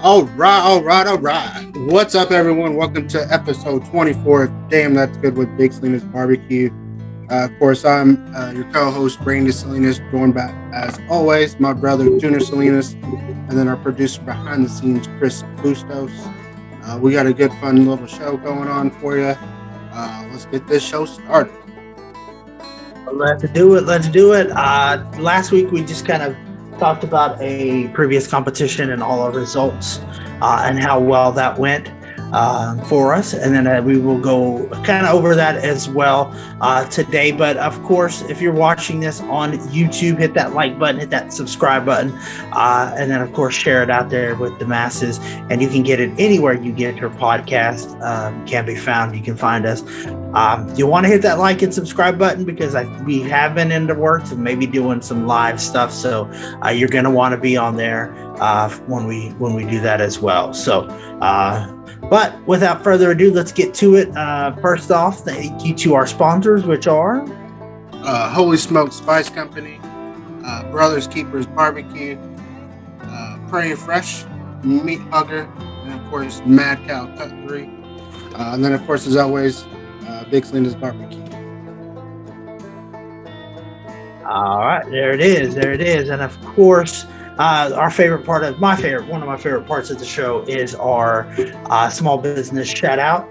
All right. What's up, everyone? Welcome to episode 24 of Damn That's Good with Big Salinas Barbecue. Of course, I'm your co-host, Randy Salinas, joined by, as always, my brother, Junior Salinas, and then our producer behind the scenes, Chris Bustos. We got a good, fun little show going on for you. Let's get this show started. Let's do it. Let's do it. Last week we just kind of talked about a previous competition and all our results and how well that went for us. And then we will go kind of over that as well today. But of course, if you're watching this on YouTube, hit that like button, hit that subscribe button, and then of course share it out there with the masses. And you can get it anywhere you get your podcast can be found. You can find us. You want to hit that like and subscribe button because we have been in the works and maybe doing some live stuff. So you're going to want to be on there when we do that as well. So, but without further ado, let's get to it. First off, thank you to our sponsors, which are Holy Smoke Spice Company, Brothers Keepers Barbecue, Praying Fresh, Meat Hugger, and of course Mad Cow Cutlery. And then, of course, as always, Big Salinas Barbecue. All right, there it is. And of course, our favorite part of one of my favorite parts of the show is our small business shout out.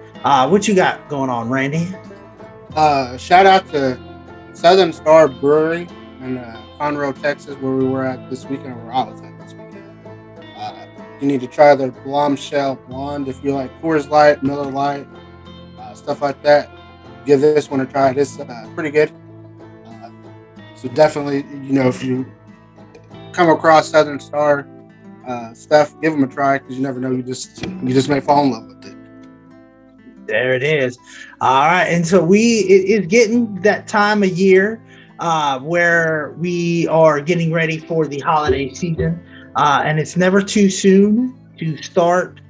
What you got going on, Randy? Shout out to Southern Star Brewery in Conroe, Texas, where we were at this weekend, where I was at this weekend. You need to try their Bombshell Blonde if you like Coors Light, Miller Lite, stuff like that. Give this one a try. It's pretty good. So definitely, if you come across Southern Star stuff, give them a try because you never know. You just may fall in love with it. There it is. All right, and so it is getting that time of year where we are getting ready for the holiday season, and it's never too soon to start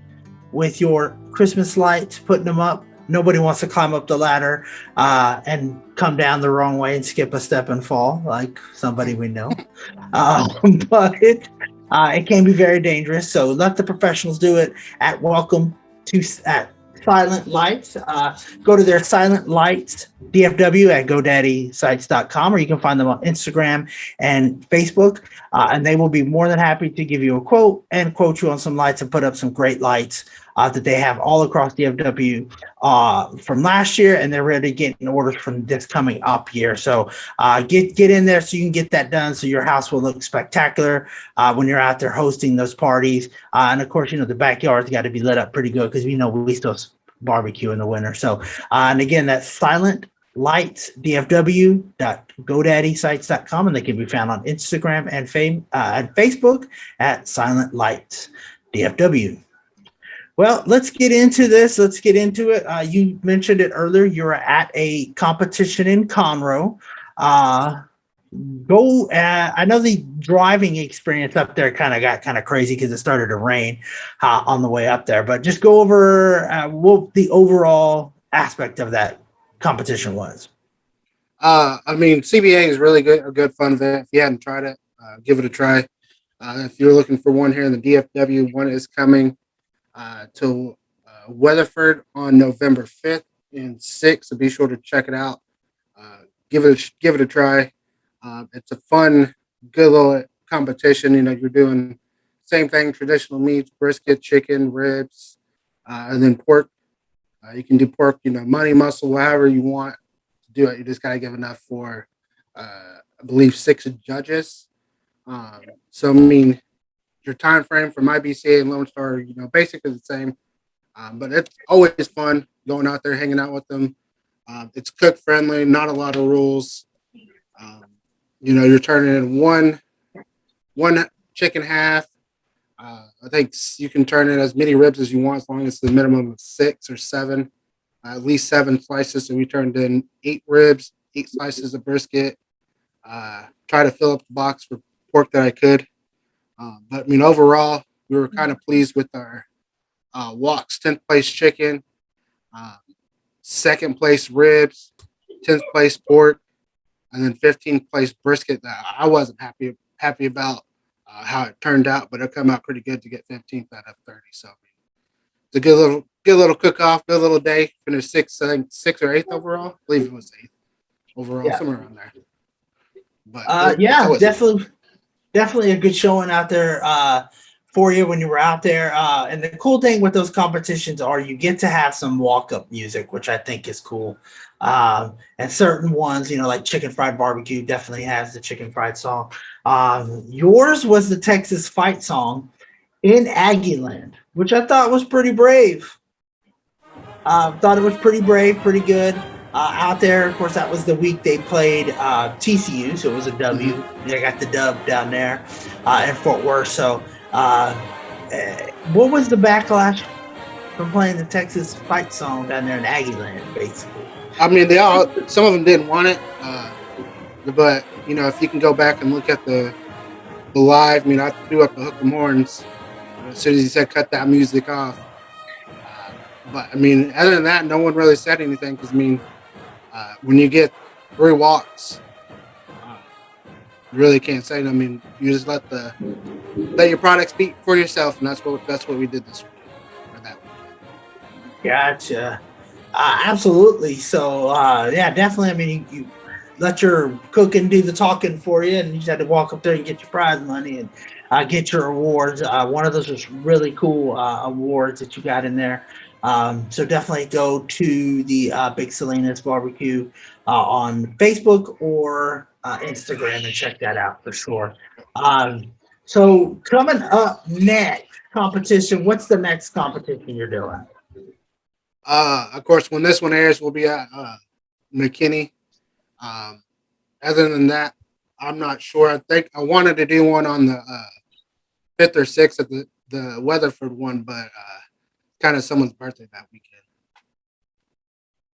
with your Christmas lights, putting them up. Nobody wants to climb up the ladder and come down the wrong way and skip a step and fall, like somebody we know. But it can be very dangerous. So let the professionals do it at Silent Lights. Go to their Silent Lights DFW at GoDaddySites.com, or you can find them on Instagram and Facebook. And they will be more than happy to give you a quote and quote you on some lights and put up some great lights that they have all across DFW from last year, and they're ready to get in orders from this coming up year. So get in there so you can get that done so your house will look spectacular when you're out there hosting those parties. And of course, the backyard's got to be lit up pretty good because we still barbecue in the winter. So, and again, that's Silent Lights DFW.GoDaddySites.com, and they can be found on Instagram and Facebook at Silent Lights DFW. Well, let's get into this. Let's get into it. You mentioned it earlier. You're at a competition in Conroe. I know the driving experience up there got crazy because it started to rain on the way up there. But just go over what the overall aspect of that competition was. CBA is really good, a good fun event. If you hadn't tried it, give it a try. If you're looking for one here in the DFW, one is coming to Weatherford on November 5th and 6th. So be sure to check it out. Give it a try. It's a fun, good little competition. You're doing same thing, traditional meats, brisket, chicken, ribs, and then pork. You can do pork, money, muscle, however you want to do it. You just got to give enough for, I believe, 6 judges. Your time frame from IBCA and Lone Star, basically the same. But it's always fun going out there, hanging out with them. It's cook friendly, not a lot of rules. You're turning in one chicken half. I think you can turn in as many ribs as you want, as long as it's the minimum of 6 or 7, at least 7 slices. So we turned in 8 ribs, 8 slices of brisket. Try to fill up the box for pork that I could. But overall, we were kind of pleased with our walks. 10th place chicken, 2nd place ribs, 10th place pork, and then 15th place brisket that I wasn't happy about. how it turned out, but it come out pretty good to get 15th out of 30. So it's a good little cook off, good little day. Finished sixth, I think sixth or eighth overall. I believe it was eighth overall, Yeah. somewhere around there. But it's Yeah, always fun. definitely a good showing out there for you when you were out there. And the cool thing with those competitions are you get to have some walk up music, which I think is cool. And certain ones, like Chicken Fried Barbecue, definitely has the Chicken Fried song. Yours was the Texas Fight song in Aggieland, which I thought was pretty brave. Thought it was pretty brave, pretty good. Out there, of course, that was the week they played TCU, so it was a Hmm. W. They got the dub down there in Fort Worth. So, what was the backlash from playing the Texas fight song down there in Aggieland, basically? I mean, they all some of them didn't want it, but if you can go back and look at the live, I mean, I threw up the hook 'em horns as soon as he said cut that music off. But I mean, other than that, no one really said anything because I mean, when you get three walks, uh, you really can't say. I mean, you just let your product speak for yourself, and that's what we did this weekend or that weekend. Gotcha. Absolutely. So, yeah, definitely. I mean, you let your cooking do the talking for you, and you just had to walk up there and get your prize money and get your awards. One of those was really cool awards that you got in there. So definitely go to the Big Salinas Barbecue on Facebook or Instagram and check that out for sure. Um, so coming up next competition, what's the next competition you're doing? Of course, when this one airs, we'll be at McKinney. Um, other than that, I'm not sure. I think I wanted to do one on the fifth or sixth at the Weatherford one, but kind of someone's birthday that weekend.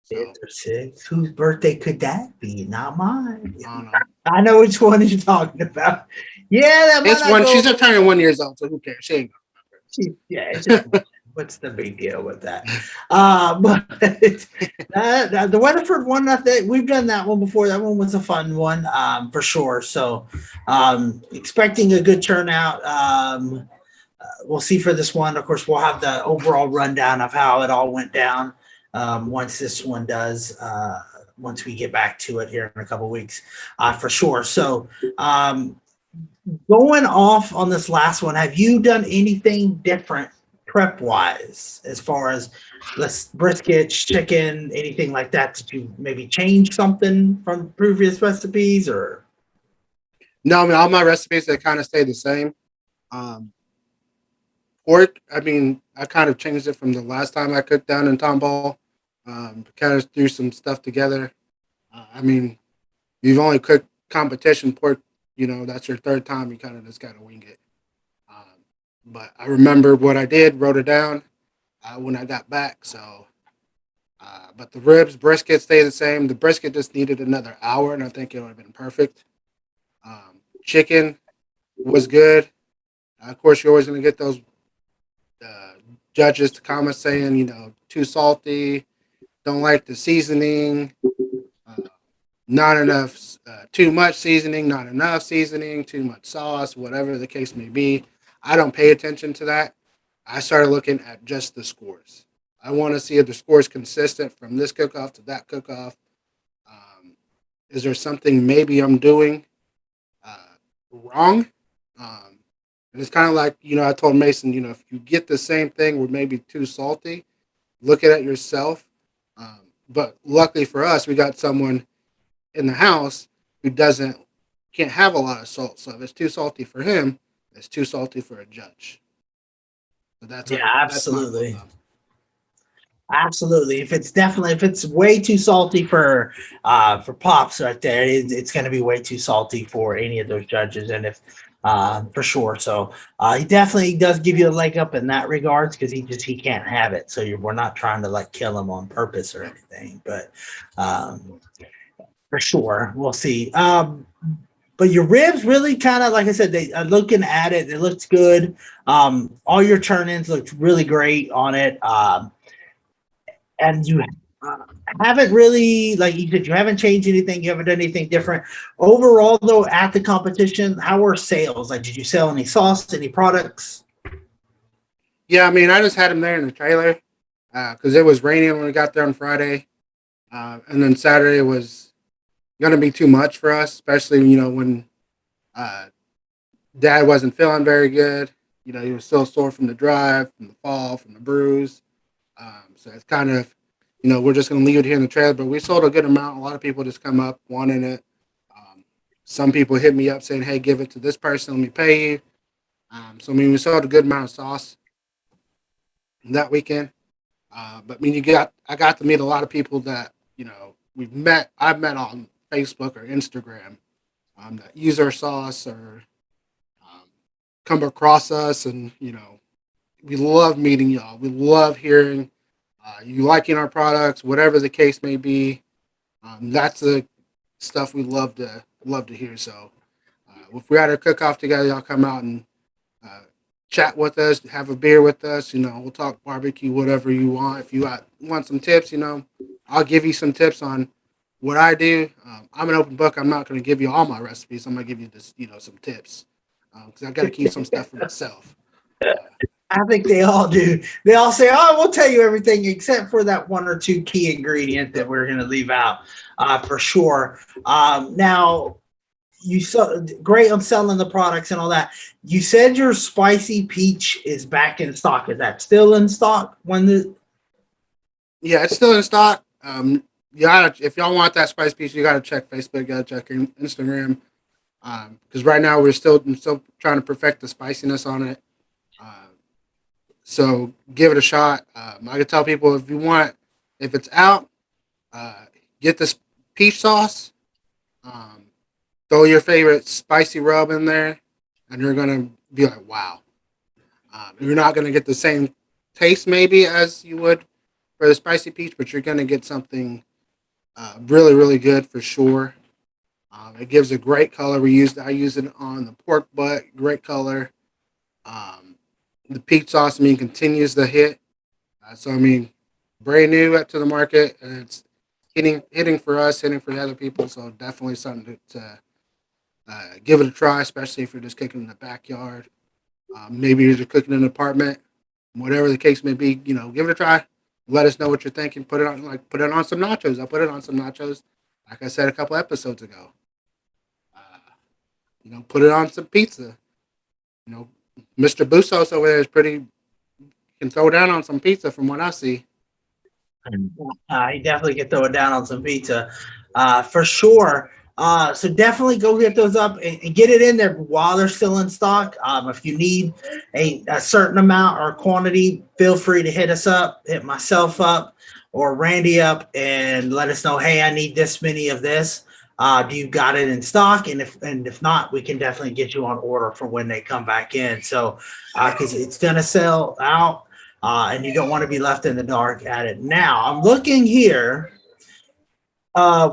Fifth So or sixth. Whose birthday could that be? Not mine. I don't know. I know which one you're talking about. Yeah, that might It's not one. go She's over. turning 1 year old, so who cares? She ain't Yeah, it's just gonna what's the big deal with that? remember. But the Weatherford one, I think we've done that one before. That one was a fun one, for sure. So, expecting a good turnout. We'll see for this one. Of course, we'll have the overall rundown of how it all went down once this one does. Once we get back to it here in a couple weeks, for sure. So, going off on this last one, have you done anything different prep wise as far as let's brisket, chicken, anything like that? Did you maybe change something from previous recipes or? No, I mean all my recipes they kind of stay the same. Um, Pork, I mean, I kind of changed it from the last time I cooked down in Tomball. Kind of threw some stuff together. I mean, you've only cooked competition pork. That's your third time. You kind of just gotta wing it. Um, but I remember what I did, wrote it down when I got back. So, but the ribs, brisket stay the same. The brisket just needed another hour, and I think it would have been perfect. Chicken was good. Of course, you're always gonna get those uh, judges to comment saying, too salty, don't like the seasoning, uh, not enough, too much seasoning, not enough seasoning, too much sauce, whatever the case may be. I don't pay attention to that. I started looking at just the scores. I want to see if the score is consistent from this cook off to that cook off. Um, is there something maybe I'm doing wrong? Um, and it's kind of like, I told Mason, if you get the same thing or maybe too salty, look at it yourself. But luckily for us, we got someone in the house who can't have a lot of salt. So if it's too salty for him, it's too salty for a judge. So Yeah, that's my rule of absolutely. thumb. Absolutely. If it's way too salty for pops right there, it's going to be way too salty for any of those judges, and if for sure. So he definitely does give you a leg up in that regards because he can't have it. So we're not trying to like kill him on purpose or Yep. anything, but um, for sure we'll see. But your ribs really kind of like I said, they looking at it, it looks good. All your turn ins looked really great on it. And you uh, haven't really, like you said, you haven't changed anything. You haven't done anything different. Overall, though, at the competition, how were sales? Like, did you sell any sauce, any products? Yeah, I mean, I just had him there in the trailer because it was raining when we got there on Friday, and then Saturday was gonna be too much for us, especially when uh, Dad wasn't feeling very good. He was still sore from the drive, from the fall, from the bruise. So it's kind of, we're just gonna leave it here in the trailer. But we sold a good amount. A lot of people just come up wanting it. Um, some people hit me up saying, "Hey, give it to this person. Let me pay you." So I mean, we sold a good amount of sauce that weekend. But I mean, I got to meet a lot of people that I've met on Facebook or Instagram that use our sauce or um, come across us, and we love meeting y'all. We love hearing you liking our products, whatever the case may be. That's the stuff we love to hear. So if we're at our cook off together, y'all come out and uh, chat with us, have a beer with us. We'll talk barbecue, whatever you want. If you want some tips, I'll give you some tips on what I do. I'm an open book. I'm not going to give you all my recipes. I'm going to give you this, some tips because I got to keep some stuff for myself. Uh, I think they all do. They all say, "Oh, we'll tell you everything except for that one or two key ingredient that we're going to leave out for sure." Now, you saw great on selling the products and all that. You said your spicy peach is back in stock. Is that still in stock? yeah, it's still in stock. If y'all want that spice piece, you got to check Facebook. You got to check Instagram. Because right now I'm still trying to perfect the spiciness on it. Uh, so give it a shot. I can tell people if it's out, uh, get this peach sauce. Um, Throw your favorite spicy rub in there, and you're gonna be like, wow. You're not gonna get the same taste maybe as you would for the spicy peach, but you're gonna get something really really good for sure. It gives a great color. I use it on the pork butt. Great color. Um, the peach sauce, I mean, continues to hit. So I mean, brand new to the market, and it's hitting for us, hitting for the other people. So definitely something to give it a try, especially if you're just cooking in the backyard. Maybe you're just cooking in an apartment, whatever the case may be. Give it a try. Let us know what you're thinking. Put it on some nachos. I put it on some nachos, like I said a couple episodes ago. Uh, put it on some pizza. You know, Mr. Busos over there is pretty can throw down on some pizza from what I see. You definitely can throw it down on some pizza, for sure. So definitely go get those up and get it in there while they're still in stock. If you need a certain amount or quantity, feel free to hit us up, hit myself up, or Randy up, and let us know. Hey, I need this many of this. Do you got it in stock? And if not, we can definitely get you on order for when they come back in. So because it's gonna sell out, and you don't want to be left in the dark at it. Now, I'm looking here.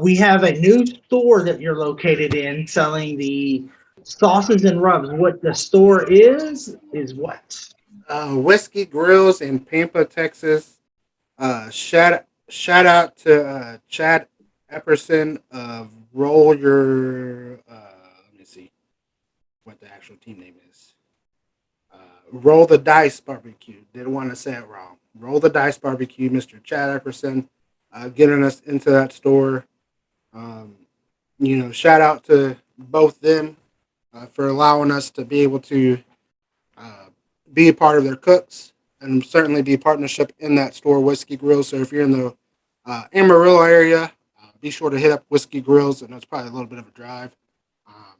We have a new store that you're located in selling the sauces and rubs. What the store is what? Whiskey Grills in Pampa, Texas. Shout out to Chad Epperson of Roll Your. Let me see what the actual team name is. Roll the Dice Barbecue. Didn't want to say it wrong. Roll the Dice Barbecue, Mr. Chad Epperson, getting us into that store. Um, Shout out to both them for allowing us to be able to uh, be a part of their cooks and certainly be a partnership in that store, Whiskey Grill. So if you're in the Amarillo area, be sure to hit up Whiskey Grills, and it's probably a little bit of a drive. Um,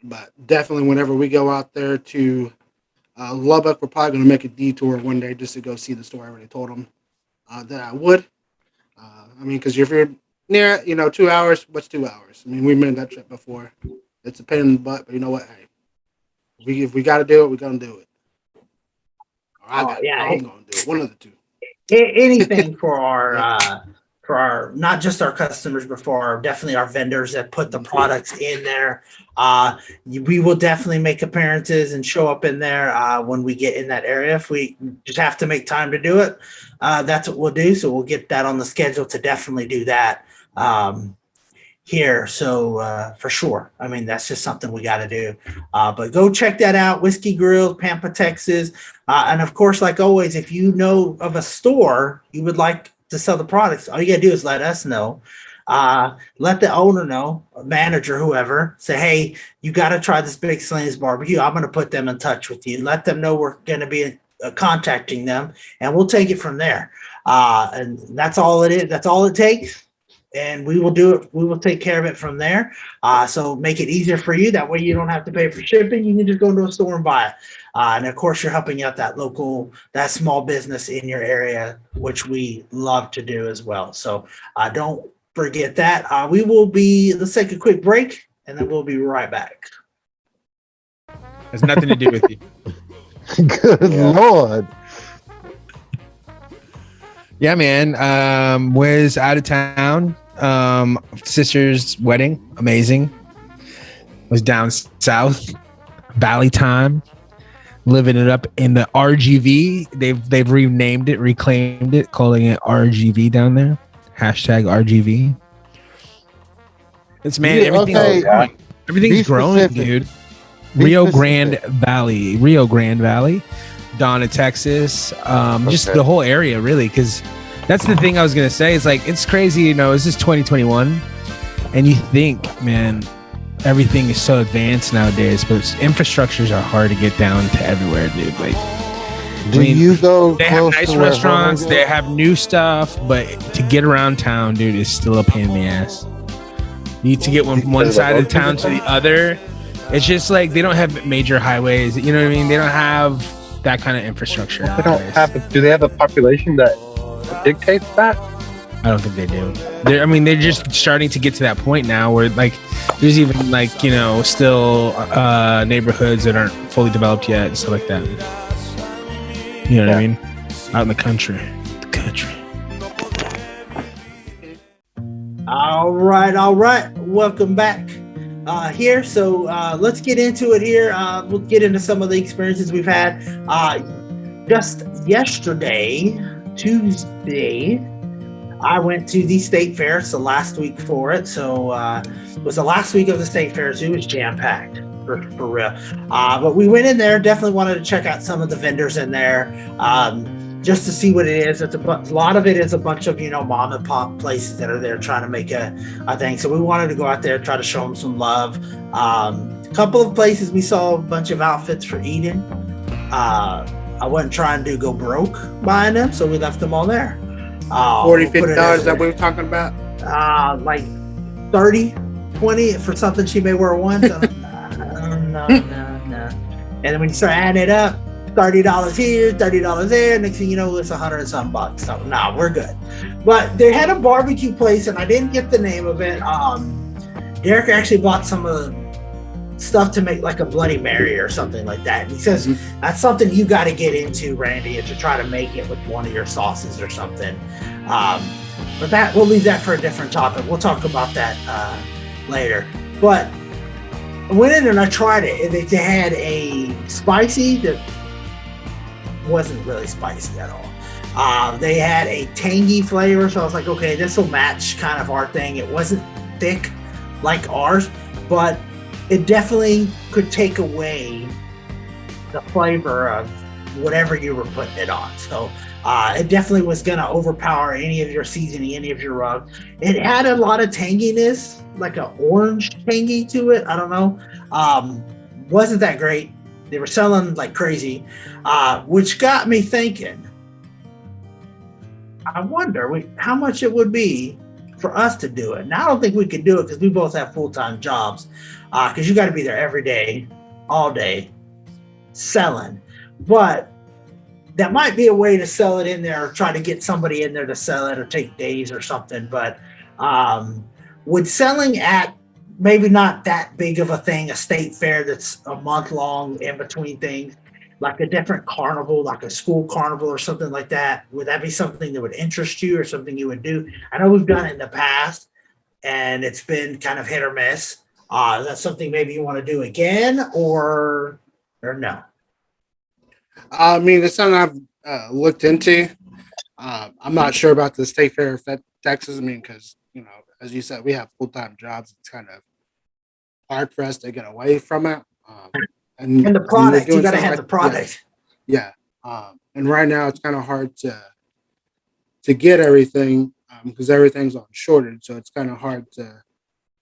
but definitely, whenever we go out there to Lubbock, we're probably going to make a detour one day just to go see the store. I already told them that I would. I mean, because if you're near, 2 hours, what's 2 hours? I mean, we've made that trip before. It's a pain in the butt, but you know what? Hey, if we got to do it, we're going to do it. Or I Oh got to. yeah, I'm going to do it. One of the two. anything for our for our, not just our customers, but for definitely our vendors that put the products in there. We will definitely make appearances and show up in there when we get in that area. If we just have to make time to do it, that's what we'll do. So we'll get that on the schedule to definitely do that here. So for sure. I mean, that's just something we got to do. But go check that out. Whiskey Grill, Pampa, Texas. And of course, like always, if you know of a store you would like to sell the products, all you got to do is let us know. Let the owner know, manager, whoever, say, hey, you got to try this Big Salinas barbecue. I'm going to put them in touch with you. Let them know we're going to be contacting them, and we'll take it from there. And that's all it is. That's all it takes. And we will do it. We will take care of it from there. So make it easier for you. That way you don't have to pay for shipping. You can just go into a store and buy it. And of course, you're helping out that small business in your area, which we love to do as well. So don't forget that. Let's take a quick break, and then we'll be right back. Has nothing to do with you. Good Lord. Yeah, man. Was out of town. Sister's wedding. Amazing. Was down south. Valley time. Living it up in the RGV. They've renamed it, reclaimed it, calling it RGV down there. Hashtag RGV. It's everything's growing, dude. Rio Grande Valley, Donna, Texas, just the whole area, really, because that's the thing I was gonna say. It's like, it's crazy, you know. This is 2021, and you think, man, everything is so advanced nowadays, but infrastructures are hard to get down to everywhere, dude. Like, you go? They have nice restaurants, they have new stuff, but to get around town, dude, is still a pain in the ass. You need to get one side of the town to the other. It's just like they don't have major highways. You know what I mean? They don't have that kind of infrastructure. They don't have. Do they have a population that dictates that? I don't think they do. They're just starting to get to that point now where, like, there's even, like, you know, still neighborhoods that aren't fully developed yet and stuff like that. You know what I mean? Out in the country. All right. Welcome back here. So let's get into it here. We'll get into some of the experiences we've had. Just yesterday, Tuesday, I went to the state fair. It's the last week for it. So it was the last week of the state fair. So it was jam-packed for real. But we went in there, definitely wanted to check out some of the vendors in there. Just to see what it is. A lot of it is a bunch of, you know, mom and pop places that are there trying to make a thing. So we wanted to go out there, try to show them some love. A couple of places we saw a bunch of outfits for Eden. I wasn't trying to go broke buying them, so we left them all there. $40, $50 that we were talking about? Like 30, 20 for something she may wear once. No. And then when you start adding it up, $30 here, $30 there. Next thing you know, it's $100 and some bucks. So nah, we're good. But they had a barbecue place, and I didn't get the name of it. Derek actually bought some of the stuff to make like a Bloody Mary or something like that. And he says that's something you got to get into, Randy, and to try to make it with one of your sauces or something. But that we'll leave that for a different topic. We'll talk about that later. But I went in there and I tried it. They had a spicy that wasn't really spicy at all. They had a tangy flavor, so I was like, okay, this will match kind of our thing. It wasn't thick like ours, but it definitely could take away the flavor of whatever you were putting it on. So it definitely was going to overpower any of your seasoning, any of your rub. It had a lot of tanginess, like an orange tangy to it. I don't know. Wasn't that great. They were selling like crazy, which got me thinking, I wonder how much it would be for us to do it. Now, I don't think we could do it because we both have full-time jobs, because you got to be there every day, all day, selling. But that might be a way to sell it in there, or try to get somebody in there to sell it, or take days or something. But would selling at maybe not that big of a thing, a state fair that's a month long in between things, like a different carnival, like a school carnival or something like that? Would that be something that would interest you or something you would do? I know we've done it in the past and it's been kind of hit or miss. Is that something maybe you want to do again or no? I mean, it's something I've looked into. I'm not sure about the state fair of Texas. I mean, because as you said, we have full time jobs. It's kind of hard for us to get away from it. And And the when you're product, you doing got to something have like the product. yeah, and right now it's kind of hard to get everything because everything's on shortage. So it's kind of hard to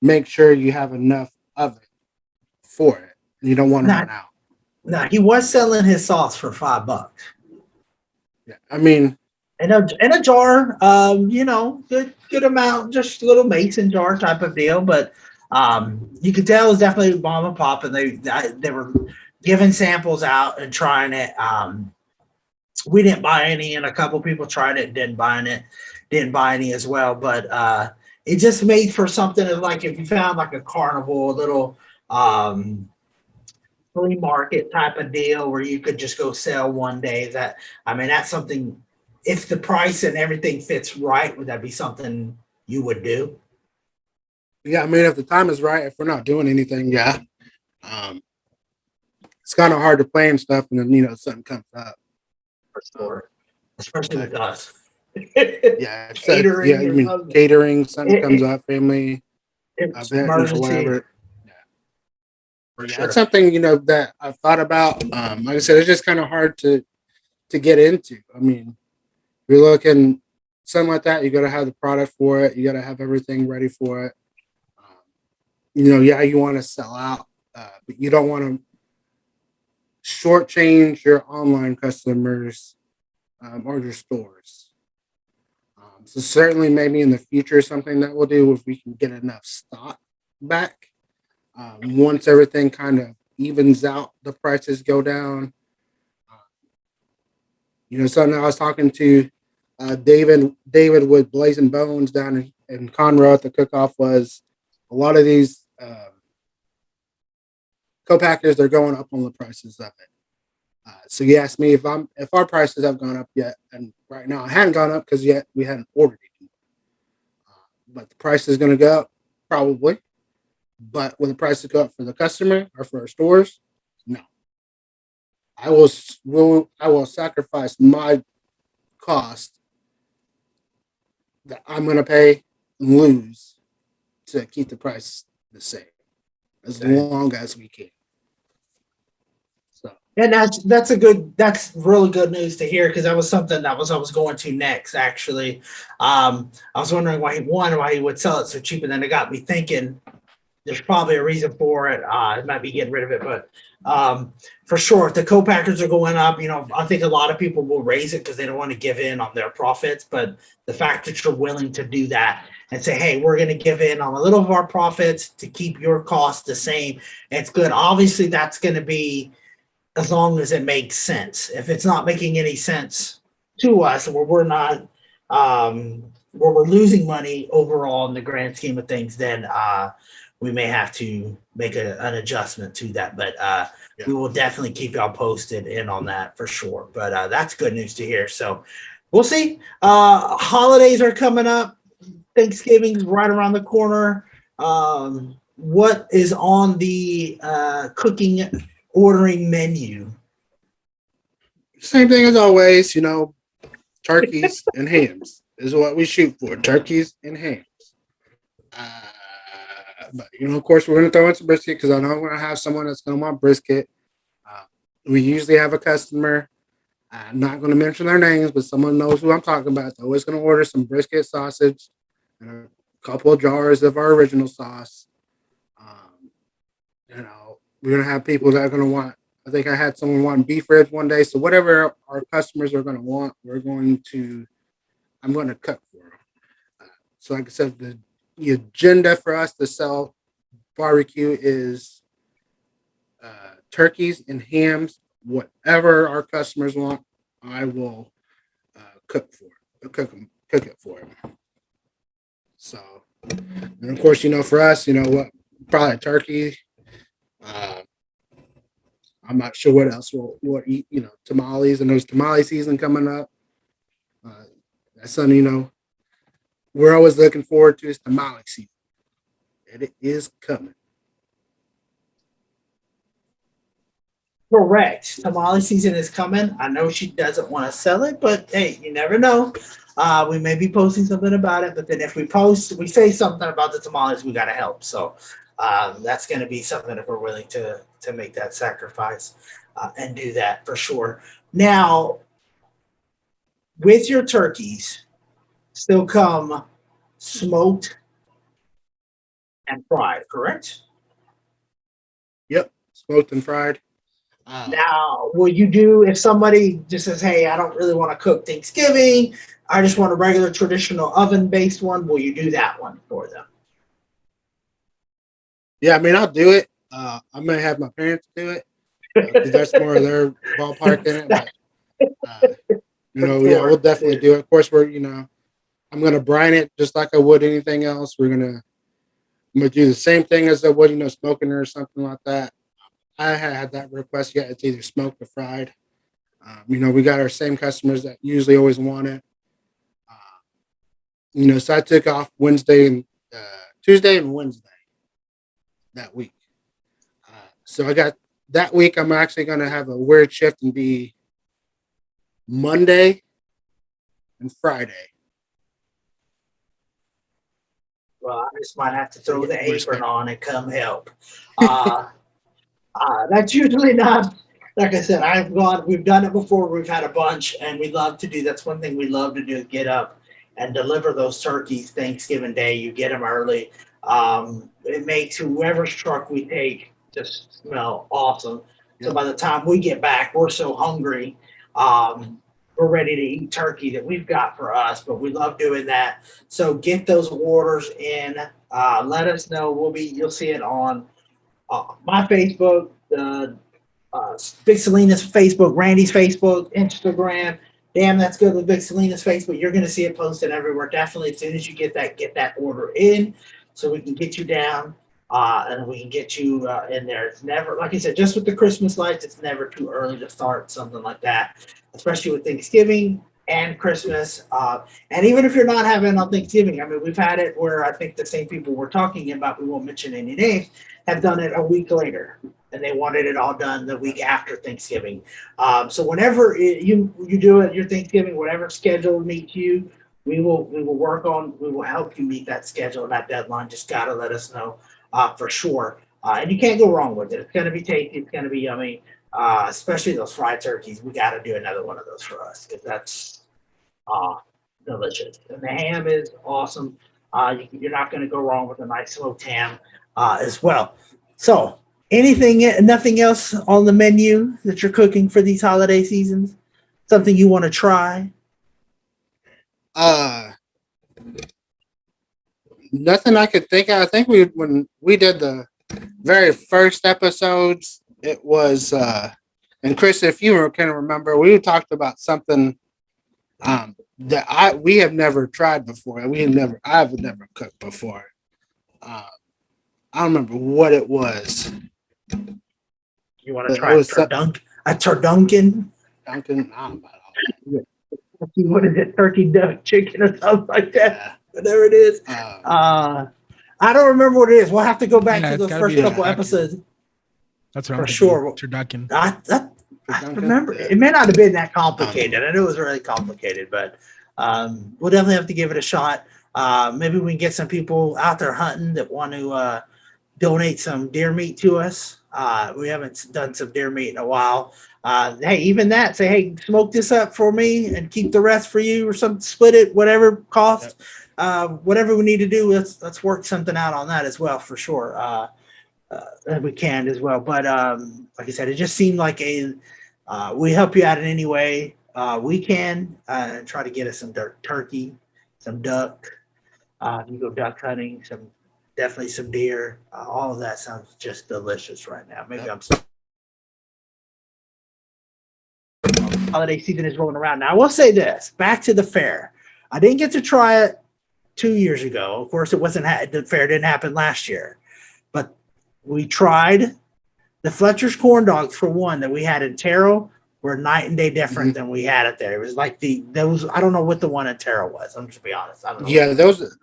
make sure you have enough of it for it. And you don't want to Now, run out. now he was selling his sauce for $5 Yeah, I mean, in a jar. Good amount, just a little mason jar type of deal. But you could tell it was definitely mom and pop, and they were giving samples out and trying it. We didn't buy any, and a couple people tried it, didn't buy any as well. But it just made for something of like if you found like a carnival, a little flea market type of deal where you could just go sell one day. That's something. If the price and everything fits right, would that be something you would do? yeah, I mean, if the time is right, if we're not doing anything, yeah. Um, it's kind of hard to plan stuff, and then something comes up. For Um, sure, especially with us. yeah, yeah. Catering You or mean something. catering? Something comes It, up, family it's event, emergency whatever. Yeah, for yeah. It's sure. something that I've thought about. Like I said, it's just kind of hard to get into. I mean, you're looking something like that. You got to have the product for it. You got to have everything ready for it. Yeah, you want to sell out, but you don't want to shortchange your online customers or your stores. So certainly, maybe in the future, something that we'll do if we can get enough stock back. Once everything kind of evens out, the prices go down. Something I was talking to David with Blazing Bones down in Conroe at the cook-off was a lot of these co-packers, they're going up on the prices of it. So he asked me if our prices have gone up yet, and right now I hadn't gone up because yet we hadn't ordered it. But the price is going to go up probably. But will the prices go up for the customer or for our stores? No. I will sacrifice my cost that I'm going to pay and lose to keep the price the same as long as we can. So And that's really good news to hear because that was something I was going to next actually. I was wondering why he would sell it so cheap, and then it got me thinking there's probably a reason for it. It might be getting rid of it, but for sure, if the co-packers are going up, I think a lot of people will raise it because they don't want to give in on their profits. But the fact that you're willing to do that and say, hey, we're going to give in on a little of our profits to keep your costs the same, it's good. Obviously, that's going to be as long as it makes sense. If it's not making any sense to us, where we're not, where we're losing money overall in the grand scheme of things, then we may have to make an adjustment to that. But we will definitely keep y'all posted in on that for sure. But that's good news to hear. So we'll see. Holidays are coming up. Thanksgiving's right around the corner. What is on the cooking ordering menu? same thing as always, turkeys and hams is what we shoot for. Turkeys and hams. But of course, we're going to throw in some brisket because I know I'm going to have someone that's going to want brisket. We usually have a customer. I'm not going to mention their names, but someone knows who I'm talking about. They're always going to order some brisket sausage and a couple of jars of our original sauce. We're going to have people that are going to want. I think I had someone want beef ribs one day. So whatever our customers are going to want, I'm going to cook for them. So like I said, the agenda for us to sell barbecue is turkeys and hams. Whatever our customers want, I will cook it for them. So, and of course, for us, what probably turkey. I'm not sure what else we'll eat. Tamales, and there's tamale season coming up. That's something we're always looking forward to is tamale season, and it is coming. Correct. Tamale season is coming. I know she doesn't want to sell it, but hey, you never know. We may be posting something about it, but then if we say something about the tamales, we got to help. So that's going to be something if we're willing to make that sacrifice and do that for sure. Now, with your turkeys, still come smoked and fried, correct? Yep, smoked and fried. Now, will you do if somebody just says, "Hey, I don't really want to cook Thanksgiving. I just want a regular traditional oven-based one." Will you do that one for them? Yeah, I mean, I'll do it. I may have my parents do it because that's more of their ballpark in it. But yeah, we'll definitely do it. Of course, I'm gonna brine it just like I would anything else. I'm gonna do the same thing as I would, smoking it or something like that. I haven't had that request yet. It's either smoked or fried. We got our same customers that usually always want it. So I took off Tuesday and Wednesday that week. So I got that week. I'm actually going to have a weird shift and be Monday and Friday. Well, I just might have to throw the apron on and come help. That's usually not, like I said, we've done it before. We've had a bunch, and we love to do. That's one thing we love to do is get up and deliver those turkeys Thanksgiving Day. You get them early. It makes whoever's truck we take just smell awesome. So by the time we get back, we're so hungry. We're ready to eat turkey that we've got for us, but we love doing that. So get those orders in. Let us know. You'll see it on my Facebook, Big Salinas Facebook, Randy's Facebook, Instagram. Damn, that's good with Big Salinas Facebook. You're going to see it posted everywhere. Definitely, as soon as you get that order in, so we can get you down and we can get you in there. It's never, like I said, just with the Christmas lights, it's never too early to start something like that, especially with Thanksgiving and Christmas. And even if you're not having it on Thanksgiving, I mean, we've had it where I think the same people we're talking about, we won't mention any names, have done it a week later, and they wanted it all done the week after Thanksgiving. So whenever you do it, your Thanksgiving, whatever schedule meets you, we will help you meet that schedule and that deadline. Just gotta let us know for sure. And you can't go wrong with it. It's gonna be tasty. It's gonna be yummy. Especially those fried turkeys. We got to do another one of those for us because that's delicious. And the ham is awesome. You're not going to go wrong with a nice smoked ham as well. So, nothing else on the menu that you're cooking for these holiday seasons? Something you want to try? Nothing I could think of. I think when we did the very first episodes, it was and Chris, if you can remember, we talked about something that we have never tried before. I've never cooked before. I don't remember what it was. You want to try a turdunkin? Dunkin', I don't know. What is it? Turkey duck chicken or something like that. Yeah. Whatever it is. I don't remember what it is. We'll have to go back to the first couple episodes. That's what for sure. Turducken. I remember. It may not have been that complicated. I know it was really complicated, but we'll definitely have to give it a shot. Maybe we can get some people out there hunting that want to donate some deer meat to us. We haven't done some deer meat in a while. Hey, even that, say, hey, smoke this up for me and keep the rest for you or something, split it, whatever cost, whatever we need to do. Let's work something out on that as well for sure. We can as well. But like I said, it just seemed like we help you out in any way we can and try to get us some turkey, some duck. You go duck hunting, definitely some deer. All of that sounds just delicious right now. Maybe I'm holiday season is rolling around. Now I will say this, back to the fair. I didn't get to try it 2 years ago. Of course, the fair didn't happen last year, but we tried The Fletcher's corn dogs, for one, that we had in Terrell were night and day different than we had it there. It was like those. I don't know what the one in Terrell was. I'm just be honest. I don't know. Yeah, those.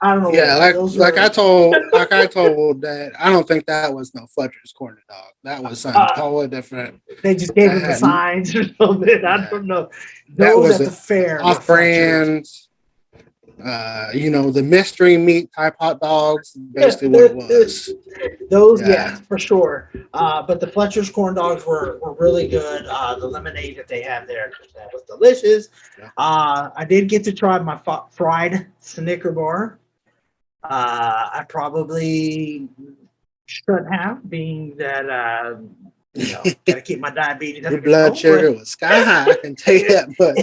I don't know. Yeah, those I told that I don't think that was no Fletcher's corn dog. That was something totally different. They just gave That him the had- signs or something. I Yeah. don't know. That Those was at the fair. were off Fletcher's. brand. The mystery meat type hot dogs, basically what it was. Those, Yeah. yes, for sure. But the Fletcher's corn dogs were really good. The lemonade that they have there was delicious. Yeah. I did get to try my fried Snicker bar. I probably shouldn't have, being that gotta keep my diabetes Your under blood control, sugar was sky high. I can tell you that, but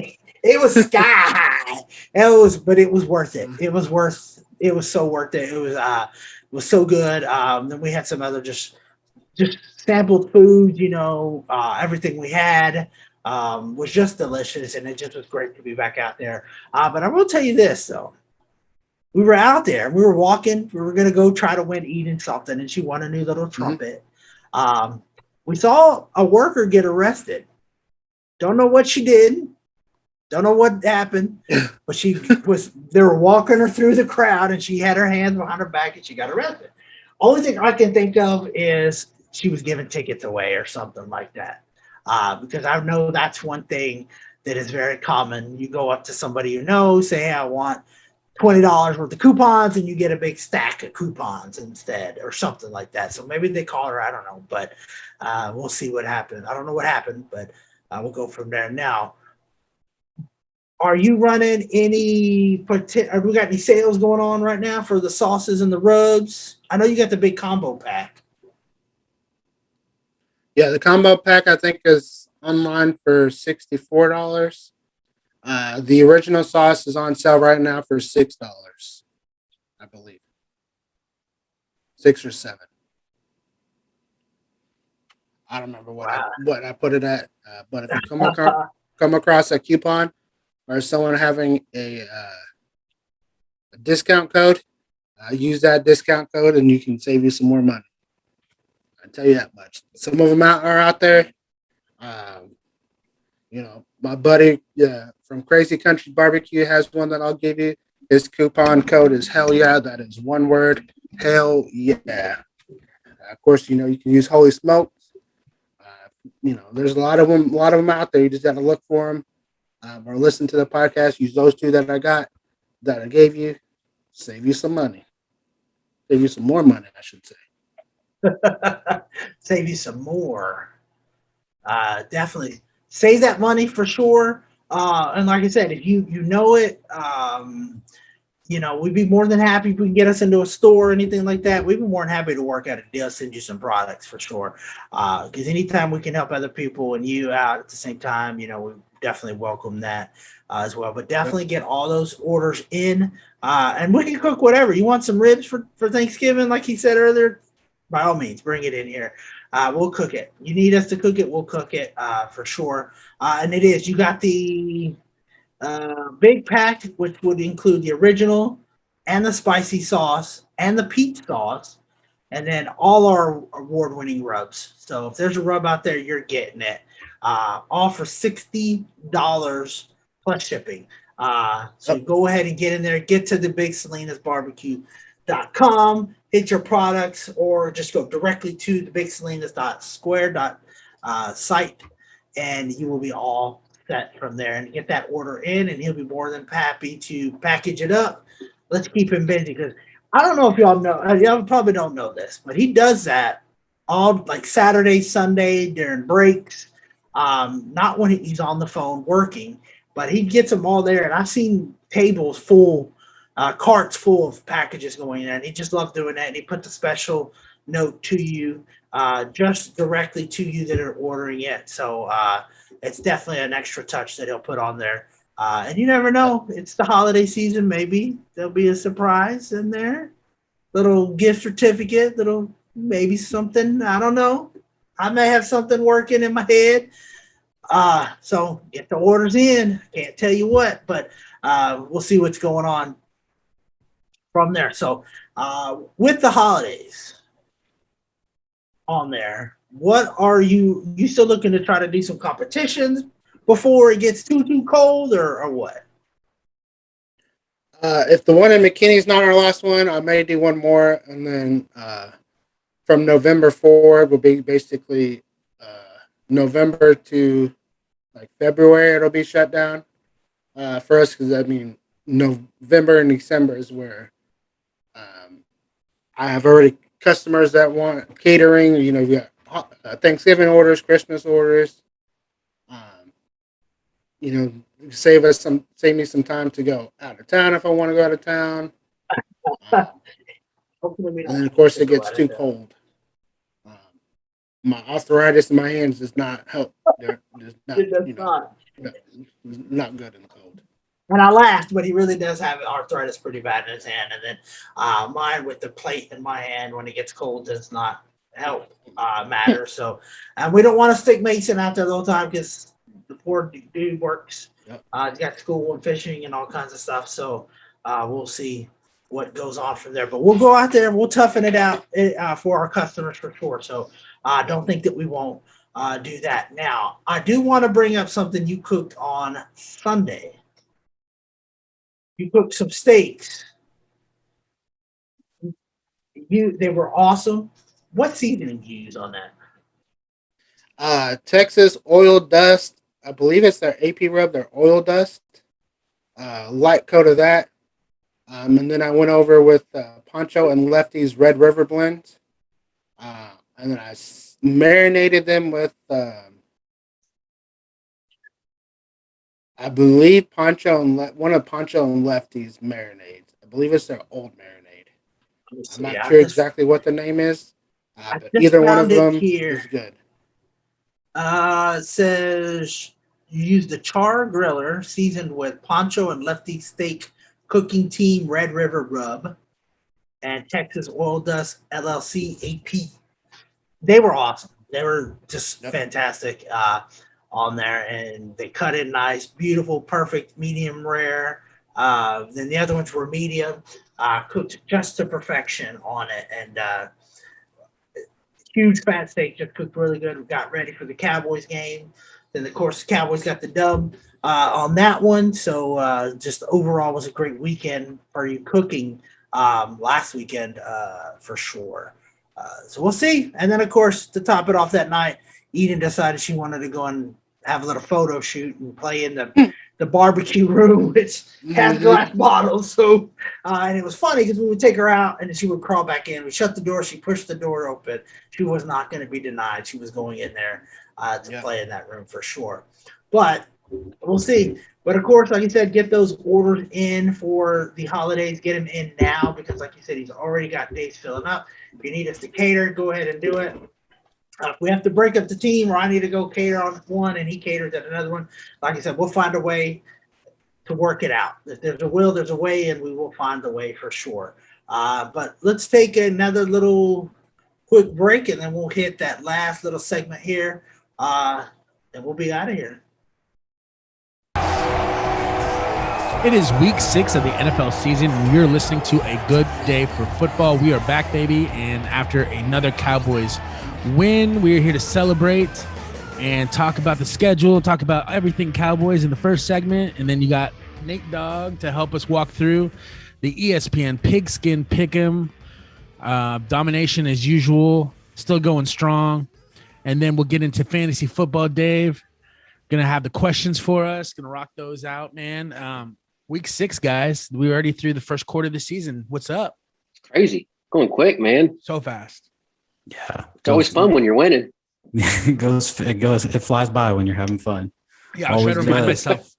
it was sky high. It was worth it. It was so worth it. It was so good. Then we had some other just sampled food, everything we had was just delicious, and it just was great to be back out there. But I will tell you this though. We were out there, we were walking, we were gonna go try to win Eden something, and she won a new little trumpet. We saw a worker get arrested. Don't know what she did. Don't know what happened, but they were walking her through the crowd, and she had her hands behind her back, and she got arrested. Only thing I can think of is she was giving tickets away or something like that. Because I know that's one thing that is very common. You go up to somebody you know, say, hey, I want $20 worth of coupons, and you get a big stack of coupons instead, or something like that. So maybe they call her, I don't know, but we'll see what happens. I don't know what happened, but we'll go from there. Now, are you running have we got any sales going on right now for the sauces and the rubs? I know you got the big combo pack. yeah, the combo pack I think is online for $64. The original sauce is on sale right now for $6, I believe. 6 or 7. I don't remember what I put it at. But if you come across a coupon or someone having a discount code, use that discount code and you can save you some more money. I tell you that much. Some of them are out there. My buddy from Crazy Country Barbecue has one that I'll give you. His coupon code is hell yeah. That is one word. Hell yeah. Of course, you can use Holy Smoke. There's a lot of them out there. You just got to look for them or listen to the podcast. Use those two that I gave you. Save you some money. Save you some more money, I should say. Save you some more. Definitely save that money for sure. And like I said, if you know it, we'd be more than happy if we can get us into a store or anything like that. We'd be more than happy to work out a deal, send you some products for sure. Because anytime we can help other people and you out at the same time, we definitely welcome that as well. But definitely get all those orders in, and we can cook whatever. You want some ribs for Thanksgiving, like he said earlier, by all means, bring it in here. We'll cook it. You need us to cook it, we'll cook it for sure. And you got the big pack, which would include the original and the spicy sauce and the peach sauce, and then all our award-winning rubs. So if there's a rub out there, you're getting it. All for $60 plus shipping. So go ahead and get in there. Get to the Big Salinas Barbecue.com. Hit your products, or just go directly to the bigsalinas.square.site, and you will be all set from there. And get that order in, and he'll be more than happy to package it up. Let's keep him busy, because I don't know if y'all know. Y'all probably don't know this, but he does that all like Saturday, Sunday during breaks. Not when he's on the phone working, but he gets them all there. And I've seen tables full. Carts full of packages going in, and he just loves doing that. And he puts a special note to you, just directly to you that are ordering it. So it's definitely an extra touch that he'll put on there. And you never know, it's the holiday season. Maybe there'll be a surprise in there, little gift certificate, little maybe something. I don't know. I may have something working in my head. So get the orders in. Can't tell you what, but we'll see what's going on from there. So with the holidays, on there. What are you still looking to try to do some competitions before it gets too cold, or what? If the one in McKinney's not our last one, I may do one more, and then from November forward will be basically November to like February. It'll be shut down for us because I mean November and December is where I have already customers that want catering. You know, you got Thanksgiving orders, Christmas orders. Um, you know, save me some time to go out of town if I want to go out of town. Hopefully we don't And then of have course to it go gets out of too town. cold. My arthritis in my hands does not help. They're just not, It does you know, not. not good in the cold. And I laughed, but he really does have arthritis pretty bad in his hand. And then mine with the plate in my hand when it gets cold does not help matter. So, and we don't want to stick Mason out there the whole time because the poor dude works. Yep. He's got school and fishing and all kinds of stuff. So we'll see what goes on from there. But we'll go out there and we'll toughen it out for our customers for sure. So don't think that we won't do that. Now, I do want to bring up something you cooked on Sunday. You cooked some steaks. They were awesome. What seasoning did you use on that? Texas oil dust. I believe it's their AP rub, their oil dust. Light coat of that. And then I went over with Poncho and Lefty's Red River blend. And then I marinated them with, I believe one of Poncho and Lefty's marinades. I believe it's their old marinade. I'm not sure exactly what the name is, but either one of them is good. It says you used the char griller seasoned with Poncho and Lefty Steak Cooking Team Red River Rub and Texas Oil Dust LLC AP. They were awesome. They were just fantastic on there, and they cut it nice, beautiful, perfect, medium rare. Then the other ones were medium, cooked just to perfection on it, and huge fat steak, just cooked really good. We got ready for the Cowboys game. Then, of course, the Cowboys got the dub on that one. So just overall was a great weekend for you cooking last weekend for sure. So we'll see. And then, of course, to top it off that night, Eden decided she wanted to go and have a little photo shoot and play in the barbecue room, which has glass bottles. So, and it was funny because we would take her out and then she would crawl back in. We shut the door. She pushed the door open. She was not going to be denied. She was going in there to play in that room for sure. But we'll see. But of course, like you said, get those orders in for the holidays. Get them in now because, like you said, he's already got days filling up. If you need us to cater, go ahead and do it. If we have to break up the team or I need to go cater on one and he caters at another one, like I said, we'll find a way to work it out. If there's a will, there's a way, and we will find the way for sure. But let's take another little quick break, and then we'll hit that last little segment here, and we'll be out of here. It is week 6 of the NFL season, and you're listening to A Good Day for Football. We are back, baby, and after another Cowboys win, we are here to celebrate and talk about the schedule, talk about everything Cowboys in the first segment, and then you got Nate Dogg to help us walk through the ESPN Pigskin Pick'em. Domination as usual, still going strong, and then we'll get into fantasy football. Dave, gonna have the questions for us, gonna rock those out, man. Week 6, guys. We already through the first quarter of the season. What's up? Crazy. Going quick, man. So fast. Yeah. It's always fun when you're winning. It flies by when you're having fun. Yeah, I'll try to remind myself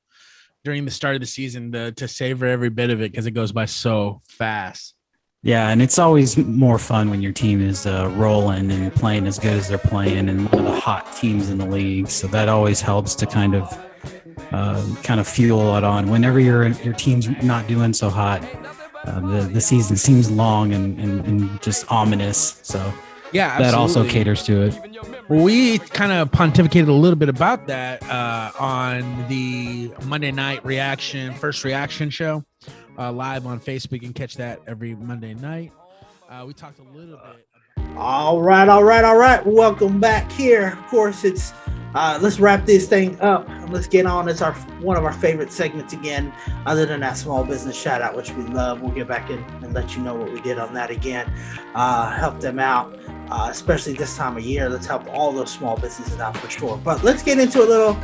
during the start of the season to savor every bit of it because it goes by so fast. Yeah, and it's always more fun when your team is rolling and playing as good as they're playing and one of the hot teams in the league. So that always helps to kind of fuel it on. Whenever your team's not doing so hot, the season seems long and just ominous. So yeah, absolutely. That also caters to it. Well, we kind of pontificated a little bit about that on the Monday night first reaction show live on Facebook. You can catch that every Monday night. We talked a little bit about All right. Welcome back here. Of course, it's let's wrap this thing up and let's get on. It's one of our favorite segments again, other than that small business shout out, which we love. We'll get back in and let you know what we did on that again. Help them out, especially this time of year. Let's help all those small businesses out for sure. But let's get into a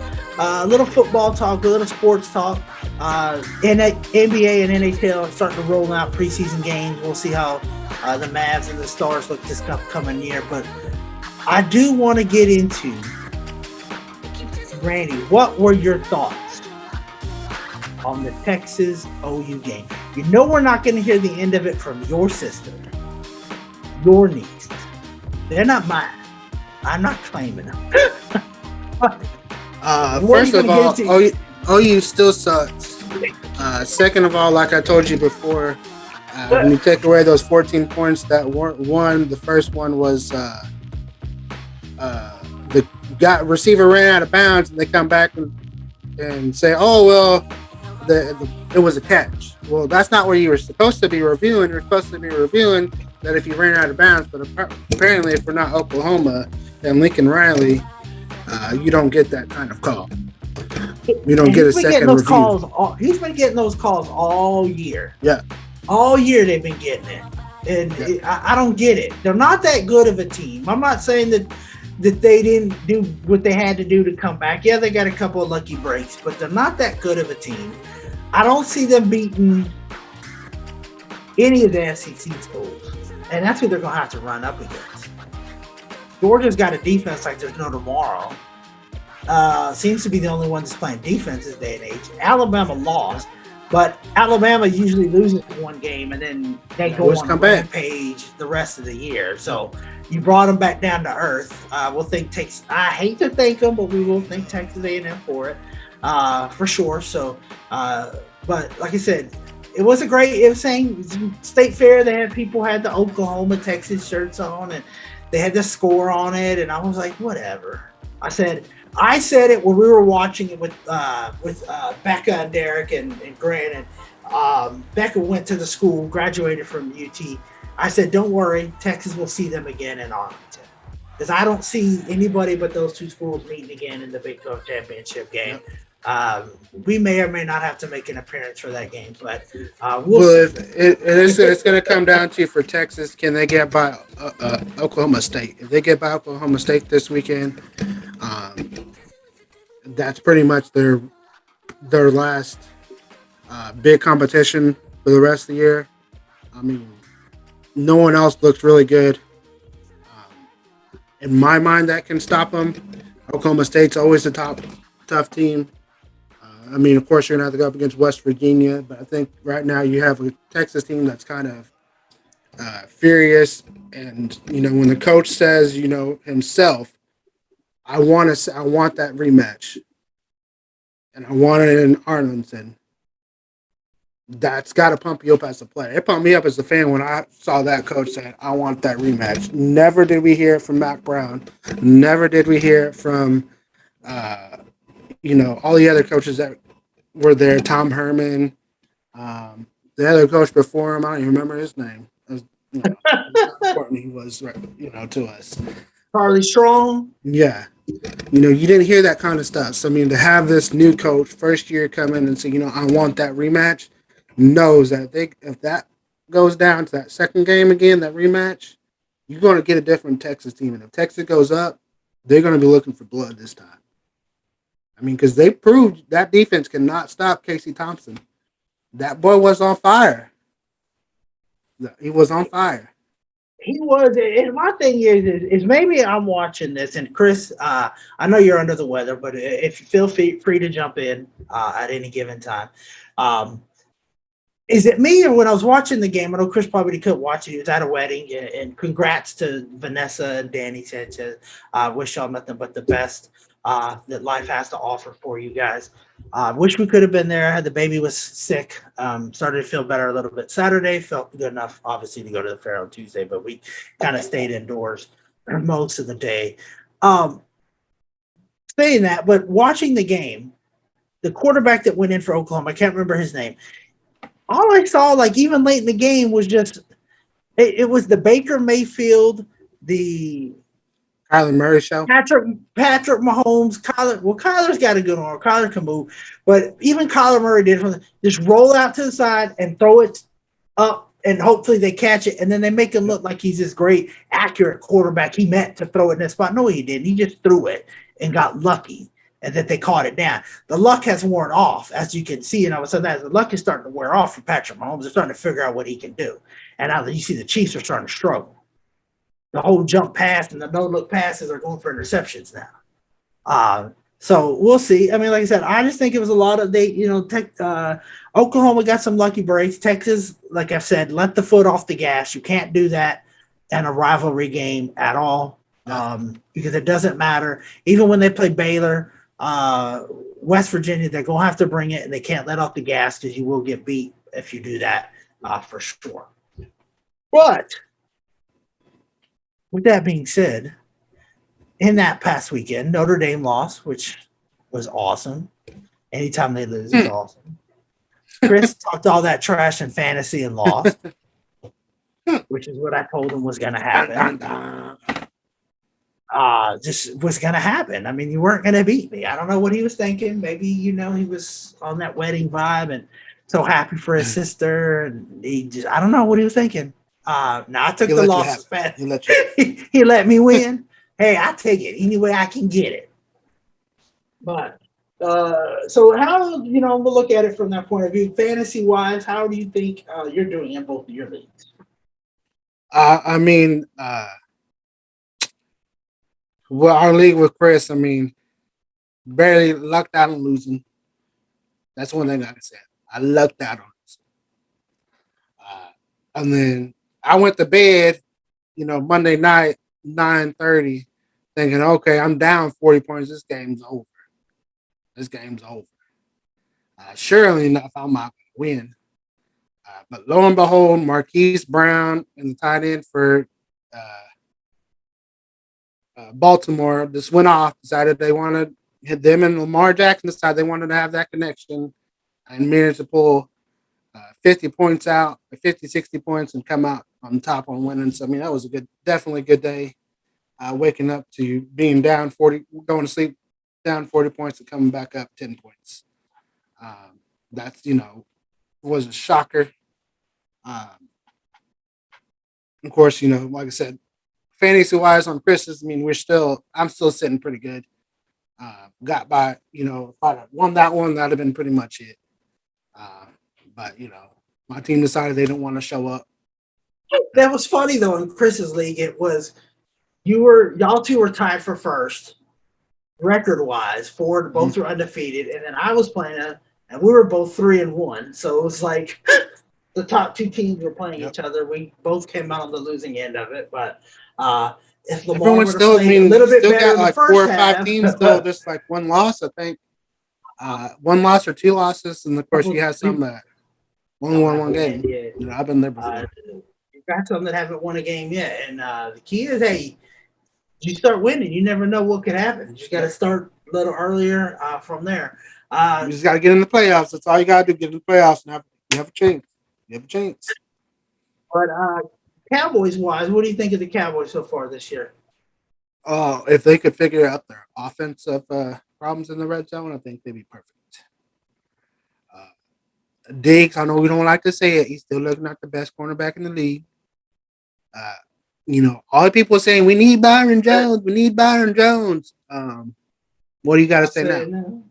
little football talk, a little sports talk. NBA and NHL are starting to roll out preseason games. We'll see how the Mavs and the Stars look this upcoming year. But I do want to get into, Randy, what were your thoughts on the Texas OU game? You know we're not going to hear the end of it from your sister, your niece. They're not mine. I'm not claiming them. First of all, OU still sucks. Second of all, like I told you before, when you take away those 14 points that weren't won, the first one was the receiver ran out of bounds, and they come back and say, "Oh well, it was a catch." Well, that's not what you were supposed to be reviewing. You're supposed to be reviewing that if you ran out of bounds. But apparently, if we're not Oklahoma and Lincoln Riley, you don't get that kind of call. You don't get a second review. He's been getting those calls all year. Yeah. All year they've been getting it. And I don't get it. They're not that good of a team. I'm not saying that they didn't do what they had to do to come back. Yeah, they got a couple of lucky breaks, but they're not that good of a team. I don't see them beating any of the SEC schools. And that's who they're going to have to run up against. Georgia's got a defense like there's no tomorrow. Seems to be the only one that's playing defense this day and age. Alabama lost, but Alabama usually loses one game and then they go on a rampage the rest of the year. So you brought them back down to earth. We'll think Texas. I hate to thank them, but we will thank Texas A&M for it for sure. So, but like I said, it was saying State Fair. They had people had the Oklahoma Texas shirts on and they had the score on it, and I was like, whatever. I said it when we were watching it with Becca and Derek and Grant, and Becca went to the school, graduated from UT. I said, don't worry, Texas will see them again in Arlington, because I don't see anybody but those two schools meeting again in the Big 12 championship game. We may or may not have to make an appearance for that game, but it's going to come down to, for Texas, can they get by Oklahoma State? If they get by Oklahoma State this weekend, that's pretty much their last big competition for the rest of the year. I mean, no one else looks really good. In my mind, that can stop them. Oklahoma State's always a tough team. I mean, of course, you're going to have to go up against West Virginia, but I think right now you have a Texas team that's kind of furious. And, when the coach says, himself, I want that rematch, and I want it in Arlington, that's got to pump you up as a player. It pumped me up as a fan when I saw that coach saying, I want that rematch. Never did we hear it from Mac Brown. Never did we hear it from all the other coaches that were there, Tom Herman, the other coach before him, I don't even remember his name. How important he was, to us. Charlie Strong. Yeah. You didn't hear that kind of stuff. So, I mean, to have this new coach, first year, come in and say, I want that rematch, knows that if that goes down to that second game again, that rematch, you're going to get a different Texas team. And if Texas goes up, they're going to be looking for blood this time. I mean, because they proved that defense cannot stop Casey Thompson. That boy was on fire. He was on fire. He was. And my thing is maybe I'm watching this, and Chris, I know you're under the weather, but if you feel free to jump in at any given time. Is it me, or when I was watching the game, I know Chris probably couldn't watch it. He was at a wedding, and congrats to Vanessa and Danny Sanchez. Wish y'all nothing but the best that life has to offer for you guys. Wish we could have been there. The baby was sick. Started to feel better a little bit Saturday. Felt good enough, obviously, to go to the fair on Tuesday, but we kind of stayed indoors most of the day. Saying that, but watching the game, the quarterback that went in for Oklahoma, I can't remember his name. All I saw, like even late in the game, was just it was the Baker Mayfield the Kyler Murray show. Patrick Mahomes, Kyler. Well, Kyler's got a good arm. Kyler can move, but even Kyler Murray did just roll out to the side and throw it up, and hopefully they catch it, and then they make him look like he's this great, accurate quarterback. He meant to throw it in that spot. No, he didn't. He just threw it and got lucky, and that they caught it down. The luck has worn off, as you can see, and all of a sudden, as the luck is starting to wear off for Patrick Mahomes, they're starting to figure out what he can do, and now you see the Chiefs are starting to struggle. The whole jump pass and the no-look passes are going for interceptions now. So we'll see. I mean, like I said, I just think it was a lot of Oklahoma got some lucky breaks. Texas, like I've said, let the foot off the gas. You can't do that in a rivalry game at all because it doesn't matter. Even when they play Baylor, West Virginia, they're going to have to bring it, and they can't let off the gas because you will get beat if you do that for sure. But with that being said, in that past weekend, Notre Dame lost, which was awesome. Anytime they lose is awesome. Chris talked all that trash in fantasy and lost, which is what I told him was going to happen. Just was going to happen. I mean, you weren't going to beat me. I don't know what he was thinking. Maybe, he was on that wedding vibe and so happy for his sister. And I don't know what he was thinking. Now I took the loss. He let me win. Hey, I take it any way I can get it. But so how we'll look at it from that point of view, fantasy wise. How do you think you're doing in both of your leagues? Our league with Chris, barely lucked out on losing. That's one thing I can say. I lucked out on losing. And then I went to bed, Monday night, 9:30, thinking, okay, I'm down 40 points. This game's over. Surely enough, I'm not going to win. But lo and behold, Marquise Brown and the tight end for Baltimore just went off, decided they wanted them and Lamar Jackson decided they wanted to have that connection and managed to pull 50 points out, 50, 60 points and come out on top on winning. So, that was definitely a good day. Waking up to being down 40, going to sleep down 40 points and coming back up 10 points. That's, was a shocker. Of course, like I said, fantasy wise on Chris's, I'm still sitting pretty good. Got by, if I won that one, that'd have been pretty much it. But my team decided they didn't want to show up. That was funny though. In Chris's league, it was y'all two were tied for first, record wise. Both were undefeated, and then I was playing and we were both 3-1. So it was like the top two teams were playing each other. We both came out on the losing end of it, but if Lamar everyone still, a little bit still better got like 4 or 5 teams still, just like one loss, I think. 1 loss or 2 losses, and of course you have some that only won 1 game. I've been there before. You got some that haven't won a game yet, and the key is, hey, you start winning. You never know what could happen. You just got to start a little earlier from there. You just got to get in the playoffs. That's all you got to do. Get in the playoffs, and you have a chance. But Cowboys wise, what do you think of the Cowboys so far this year? If they could figure out their offensive problems in the red zone, I think they'd be perfect. Diggs, I know we don't like to say it. He's still looking at the best cornerback in the league. All the people are saying we need Byron Jones. What do you got to say now? No.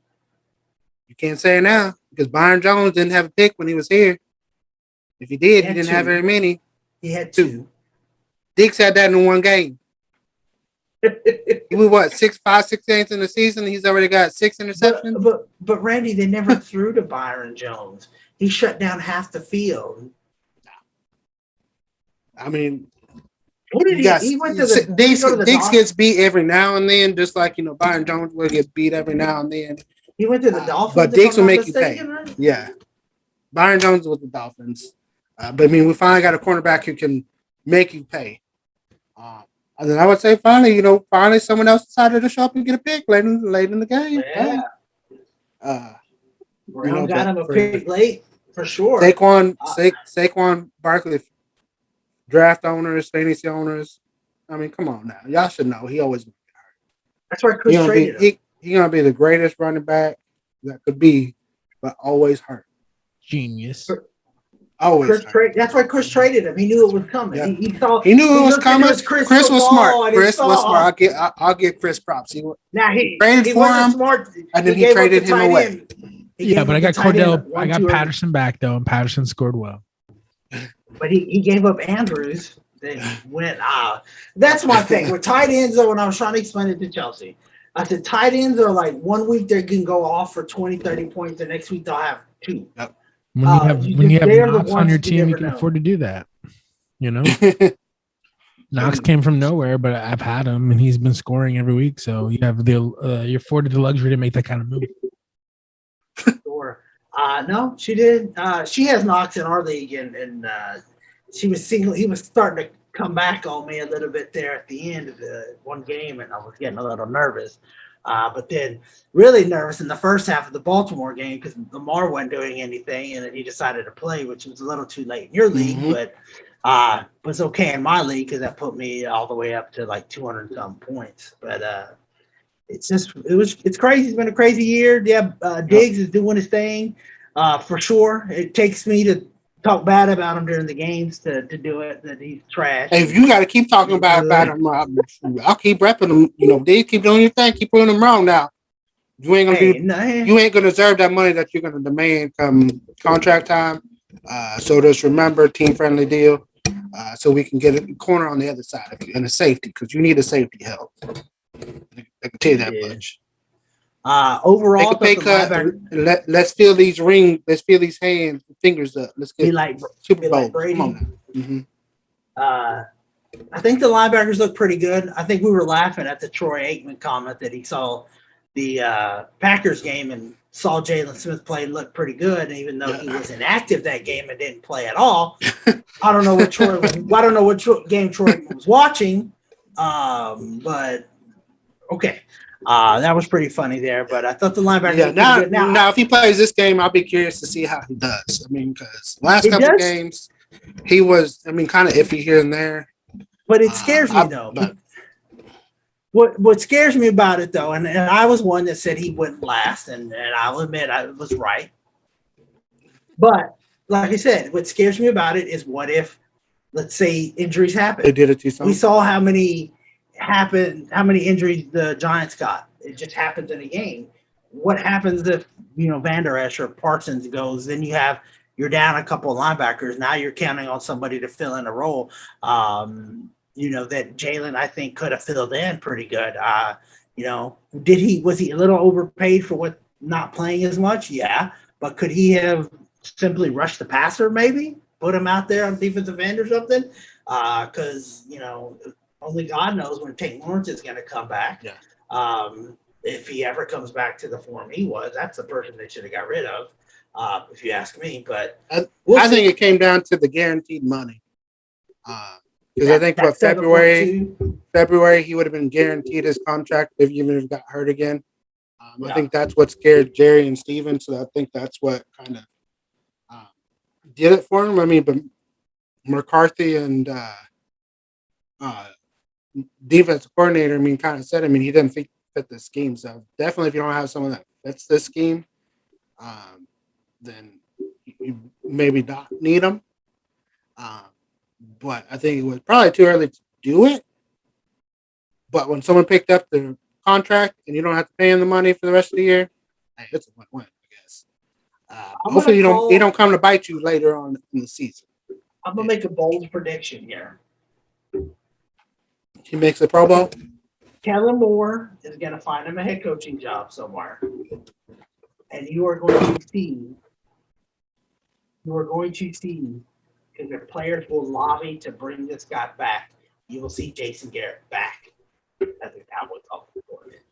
You can't say it now because Byron Jones didn't have a pick when he was here. If he did, he didn't have very many. He had 2. Diggs had that in 1 game. He was 6 games in the season. He's already got 6 interceptions. But Randy, they never threw to Byron Jones. He shut down half the field. Diggs gets beat every now and then, just like Byron Jones will get beat every now and then. He went to the Dolphins, but Diggs will make you pay. Right? Yeah, Byron Jones with the Dolphins. But we finally got a cornerback who can make you pay. And then I would say finally someone else decided to show up and get a pick late in the game. Yeah. Brown got him a pick late for sure. Saquon Barkley, draft owners, fantasy owners, I mean, come on now, y'all should know he always That's why he Chris gonna be traded him. he gonna be the greatest running back that could be, but always hurt. Genius. Always hurt. That's why Chris traded him. He knew it was coming. Yeah. He saw. He knew it was looked into coming. his Chris crystal was ball smart. and he Chris was saw. smart. I'll give Chris props. He Now he traded for wasn't him, smart, and then he gave up traded the him tight away. end. He Yeah, gave but I up the got tight end Cordell. one I got too early. Patterson back though, and Patterson scored well. But he gave up Andrews. Then went that's my thing with tight ends. Though, when I was trying to explain it to Chelsea, I said tight ends are like 1 week they can go off for 20, 30 points. The next week they'll have 2. When you have they are the Knox on ones your you team, you never can know. afford to do that. You know, Knox came from nowhere, but I've had him, and he's been scoring every week. So you have you're afforded the luxury to make that kind of move. Or no, she did. She has Knox in our league, and she was single. He was starting to come back on me a little bit there at the end of the one game, and I was getting a little nervous. But then really nervous in the first half of the Baltimore game because Lamar wasn't doing anything, and then he decided to play, which was a little too late in your league, but was okay in my league because that put me all the way up to like 200 some points. But it's crazy. It's been a crazy year. Yeah, Diggs is doing his thing for sure. It takes me to talk bad about him during the games to do it. That he's trash. Hey, if you got to keep talking bad about him, I'll keep repping him. You know, Diggs, keep doing your thing. Keep proving him wrong now. You ain't gonna you ain't gonna deserve that money that you're gonna demand come contract time. So just remember, team friendly deal. So we can get a corner on the other side of you and a safety because you need a safety help. I can tell you that much. Overall, take a pay cut. Let's feel these rings. Let's feel these hands, fingers up. Let's get Super Bowl. Come on now. Mm-hmm. I think the linebackers look pretty good. I think we were laughing at the Troy Aikman comment that he saw the Packers game and saw Jalen Smith play and look pretty good, and even though he was inactive that game and didn't play at all. I don't know what game Troy was watching, but okay. That was pretty funny there, but I thought the linebacker. Yeah, now if he plays this game, I'll be curious to see how he does. I mean, because last couple games, he was, kind of iffy here and there. But it scares me though. What scares me about it though, and I was one that said he wouldn't last, and I'll admit I was right. But like I said, what scares me about it is what if, let's say, injuries happen. They did it to some. We saw how many injuries the Giants got. It just happens in a game. What happens if Van Der Esch or Parsons goes? Then you're down a couple of linebackers. Now you're counting on somebody to fill in a role. That Jalen I think could have filled in pretty good. Was he a little overpaid for what not playing as much? Yeah, but could he have simply rushed the passer? Maybe put him out there on defensive end or something? Because only God knows when Tate Lawrence is going to come back. Yeah. If he ever comes back to the form he was, that's the person they should have got rid of, if you ask me. But I think it came down to the guaranteed money. Because I think February he would have been guaranteed his contract if he even got hurt again. I think that's what scared Jerry and Steven. So I think that's what kind of did it for him. I mean, but McCarthy and defensive coordinator, kind of said, he didn't fit the scheme. So definitely, if you don't have someone that fits this scheme, then you maybe not need them. But I think it was probably too early to do it. But when someone picked up their contract and you don't have to pay them the money for the rest of the year, it's a win-win, I guess. Hopefully, he don't come to bite you later on in the season. I'm gonna make a bold prediction here. He makes a Pro Bowl. Kellen Moore is going to find him a head coaching job somewhere, and you are going to see because the players will lobby to bring this guy back. You will see Jason Garrett back as a Cowboys offensive coordinator.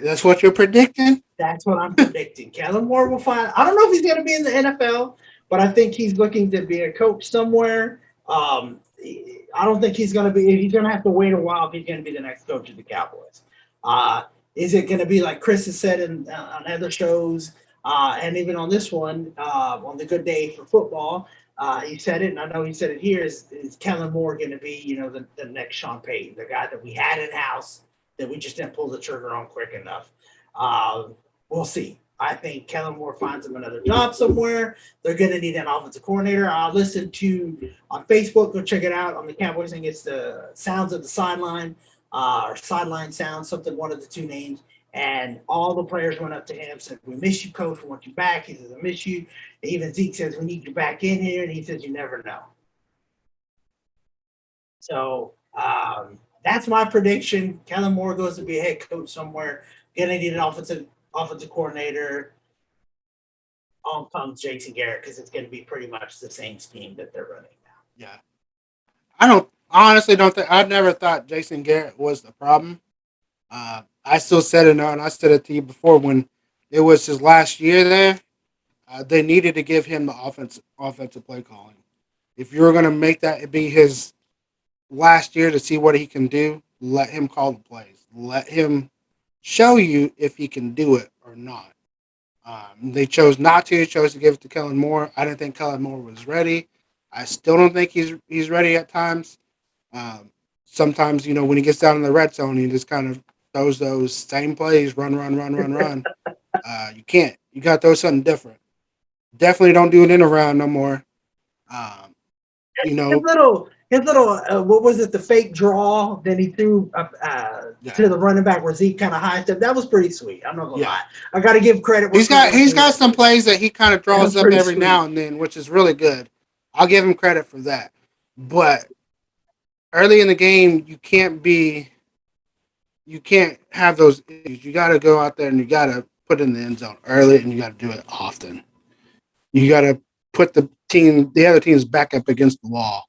That's what you're predicting? That's what I'm predicting. Kellen Moore will find. I don't know if he's going to be in the NFL, but I think he's looking to be a coach somewhere. I don't think he's going to be. He's going to have to wait a while if he's going to be the next coach of the Cowboys. Is it going to be like Chris has said on other shows, and even on this one, on the Good Day for Football, He said it, and I know he said it here. Is Kellen Moore going to be, the next Sean Payton, the guy that we had in house that we just didn't pull the trigger on quick enough? We'll see. I think Kellen Moore finds him another job somewhere. They're going to need an offensive coordinator. I'll listen to on Facebook. Go check it out on the Cowboys thing. It's the Sounds of the Sideline or Sideline Sounds, something, one of the two names. And all the players went up to him, said, "We miss you, coach. We want you back." He says, "I miss you." Even Zeke says, "We need you back in here." And he says, "You never know." So that's my prediction. Kellen Moore goes to be a head coach somewhere. Gonna need an offensive coordinator. On comes Jason Garrett because it's going to be pretty much the same scheme that they're running now. Yeah. I never thought Jason Garrett was the problem. I still said it now, and I said it to you before when it was his last year there. They needed to give him the offensive play calling. If you were going to make that be his last year to see what he can do, let him call the plays. Let him show you if he can do it or not. They chose not to. They chose to give it to Kellen Moore. I didn't think Kellen Moore was ready. I still don't think he's ready at times. Sometimes, when he gets down in the red zone, he just kind of throws those same plays, run. You can't. You got to throw something different. Definitely don't do it in a round no more. His little, what was it? The fake draw that he threw to the running back where Zeke kind of high stepped. That was pretty sweet. I'm not gonna lie. I got to give credit. He's got some plays that he kind of draws up every now and then, which is really good. I'll give him credit for that. But early in the game, you can't have those issues. You got to go out there and you got to put in the end zone early, and you got to do it often. You got to put the other team's back up against the wall.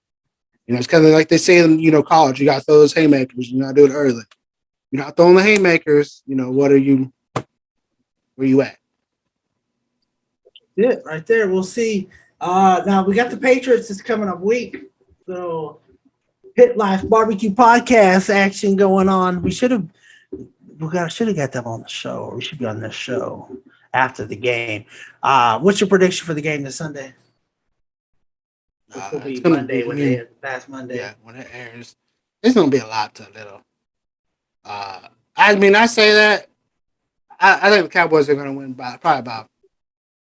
It's kind of like they say in college. You got to throw those haymakers. You got to do it early. You're not throwing the haymakers. Where are you at? Yeah, right there. We'll see. Now we got the Patriots this coming up week. So Pit Life Barbecue Podcast action going on. We should have got them on the show, or we should be on this show after the game. What's your prediction for the game this Sunday? Which will be Monday when they past Monday. Yeah, when it airs, it's gonna be a lot to little. I say that. I think the Cowboys are gonna win by probably about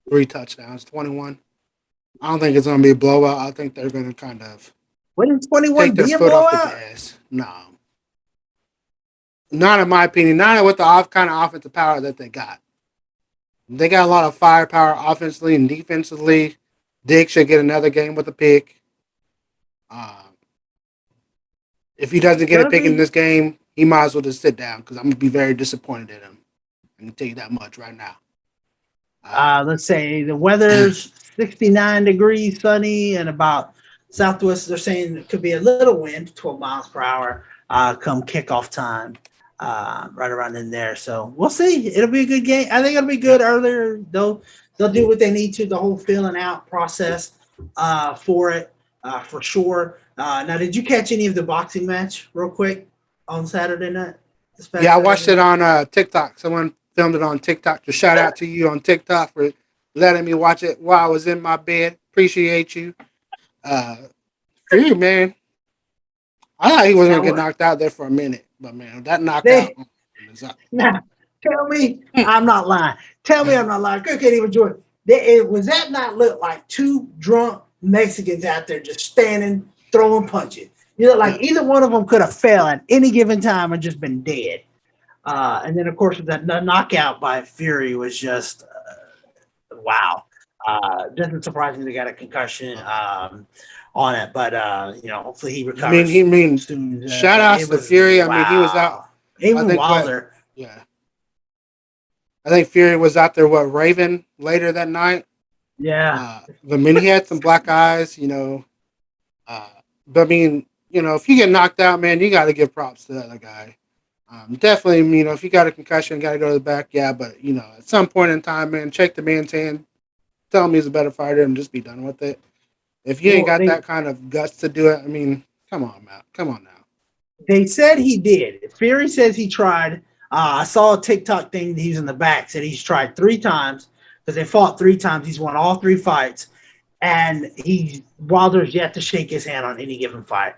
3 touchdowns, 21. I don't think it's gonna be a blowout. I think they're gonna kind of wouldn't 21 take their be a foot blowout? off the gas. No, not in my opinion. Not with the kind of offensive power that they got. They got a lot of firepower offensively and defensively. Dick should get another game with a pick. If he doesn't get a pick in this game, he might as well just sit down because I'm going to be very disappointed in him. I can tell you that much right now. Let's say the weather's 69 degrees, sunny, and about southwest. They're saying it could be a little wind, 12 miles per hour, come kickoff time, right around in there. So we'll see. It'll be a good game. I think it'll be good earlier. They'll do what they need to, the whole filling out process for it, for sure. Now, did you catch any of the boxing match real quick on Saturday night? Yeah, I watched it on TikTok. Someone filmed it on TikTok. Just shout out to you on TikTok for letting me watch it while I was in my bed. Appreciate you. Fury, man. I thought he was going to get knocked out there for a minute. But, man, that knockout. Now, tell me I'm not lying. Tell me I'm not lying. I can't even enjoy it. Was that not look like two drunk Mexicans out there just standing, throwing punches? Either one of them could have fell at any given time and just been dead. And then, of course, the knockout by Fury was just wow. Doesn't surprise me they got a concussion on it, but hopefully he recovers. Soon. Shout out to Fury. Wow. I mean, he was out. Even Wilder. Yeah. I think Fury was out there, Raven later that night? Yeah. He had some black eyes, but I mean, if you get knocked out, man, you got to give props to the other guy. Definitely, if you got a concussion, got to go to the back, yeah, but, at some point in time, man, shake the man's hand, tell him he's a better fighter, and just be done with it. If you ain't got that kind of guts to do it, I mean, come on, Matt. Come on now. They said he did. Fury says he tried. I saw a TikTok thing that he's in the back, said he's tried 3 times because they fought 3 times. He's won all 3 fights. and Wilder's yet to shake his hand on any given fight,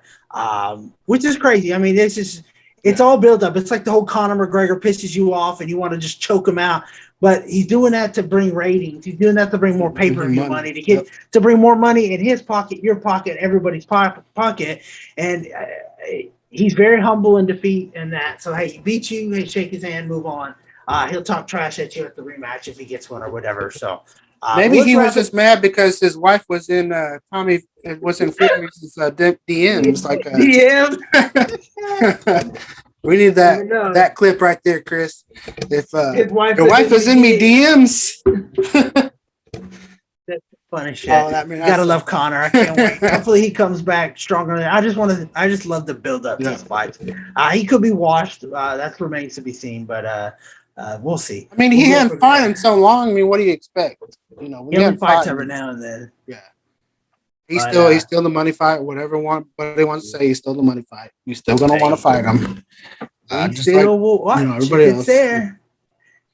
which is crazy. I mean, it's all built up. It's like the whole Conor McGregor pisses you off and you want to just choke him out. But he's doing that to bring ratings. He's doing that to bring more pay-per-view money, to bring more money in his pocket, your pocket, everybody's pocket. And he's very humble in defeat and that. So, hey, he beat you. Hey, shake his hand, move on. He'll talk trash at you at the rematch if he gets one or whatever. So maybe he was just mad because his wife was in Fury's DMs. Like DMs. We need that clip right there, Chris. If his wife your wife was in me DMs. That's funny shit. Gotta love Conor. I can't wait. Hopefully he comes back stronger. I just love the build up to this fight. He could be washed. That remains to be seen, but we'll see. I mean, he hadn't fought in so long. I mean, what do you expect? You know, he only fights every now and then. Yeah. He's still the money fight. Whatever anybody wants to say, he's still the money fight. You're still gonna want to fight him. Just still will watch. Everybody else. There.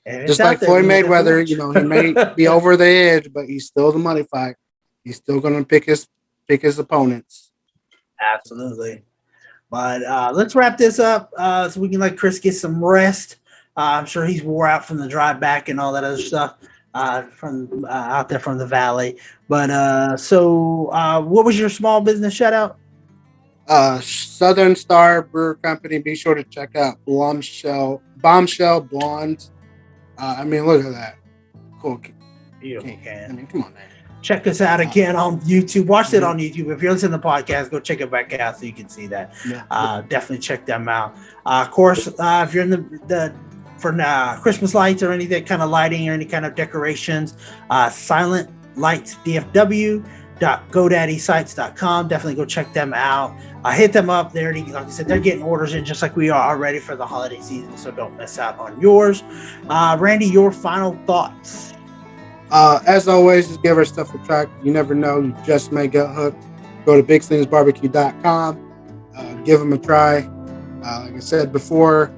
Just like Floyd Mayweather, he may be over the edge, but he's still the money fight. He's still gonna pick his opponents. Absolutely. But let's wrap this up so we can let Chris get some rest. I'm sure he's wore out from the drive back and all that other stuff. From out there from the valley. But what was your small business shout out? Southern Star Brewer Company. Be sure to check out Bombshell Blonde. I mean, look at that. Cool. Beautiful can. I mean, come on, man. Check us out again on YouTube. Watch it on YouTube. If you're listening to the podcast, go check it back out so you can see that. Yeah. Definitely check them out. Of course, if you're in for Christmas lights or any that kind of lighting or any kind of decorations, Silent Lights DFW.GoDaddySites.com. Definitely go check them out. Hit them up. They already, like I said, they're getting orders in just like we are already for the holiday season, so don't miss out on yours. Randy, your final thoughts. As always, just give our stuff a try. You never know. You just may get hooked. Go to BigSalinsBarbecue.com. Give them a try. Like I said before,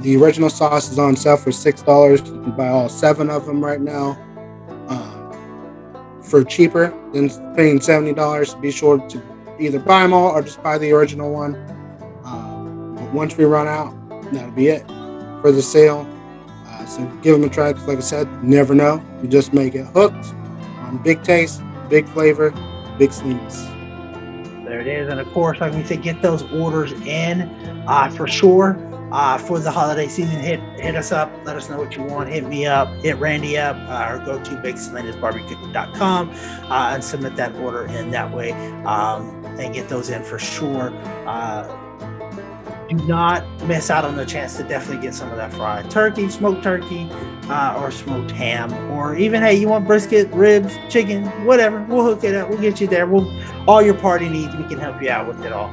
the original sauce is on sale for $6. You can buy all 7 of them right now for cheaper than paying $70. Be sure to either buy them all or just buy the original one. But once we run out, that'll be it for the sale. So give them a try because, like I said, you never know. You just may get hooked on big taste, big flavor, big Salinas. There it is. And of course, like we said, get those orders in for sure. For the holiday season, hit us up. Let us know what you want. Hit me up. Hit Randy up. Or go to BigSalinsBarbecue.com and submit that order in that way and get those in for sure. Do not miss out on the chance to definitely get some of that fried turkey, smoked turkey, or smoked ham, or even, hey, you want brisket, ribs, chicken, whatever. We'll hook it up. We'll get you there. All your party needs, we can help you out with it all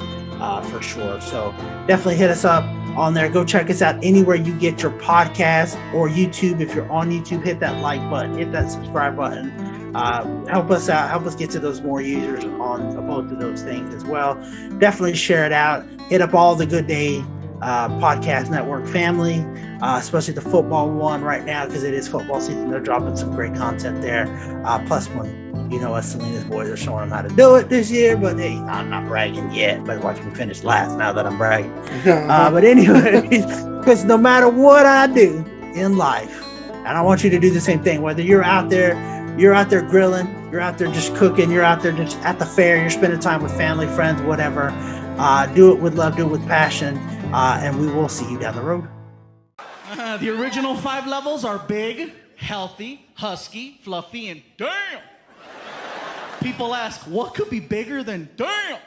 for sure. So definitely hit us up on there. Go check us out anywhere you get your podcast or YouTube. If you're on YouTube, hit that like button, hit that subscribe button. Help us out. Help us get to those more users on both of those things as well. Definitely share it out. Hit up all the Good Day Podcast Network family, especially the football one right now because it is football season. They're dropping some great content there. Plus one, us Salinas boys are showing them how to do it this year. But hey, I'm not bragging yet. But watch me finish last now that I'm bragging. But anyway, because no matter what I do in life, and I want you to do the same thing, whether you're out there grilling, you're out there just cooking, you're out there just at the fair, you're spending time with family, friends, whatever. Do it with love, do it with passion, and we will see you down the road. The original 5 levels are big, healthy, husky, fluffy, and damn. People ask, what could be bigger than damn?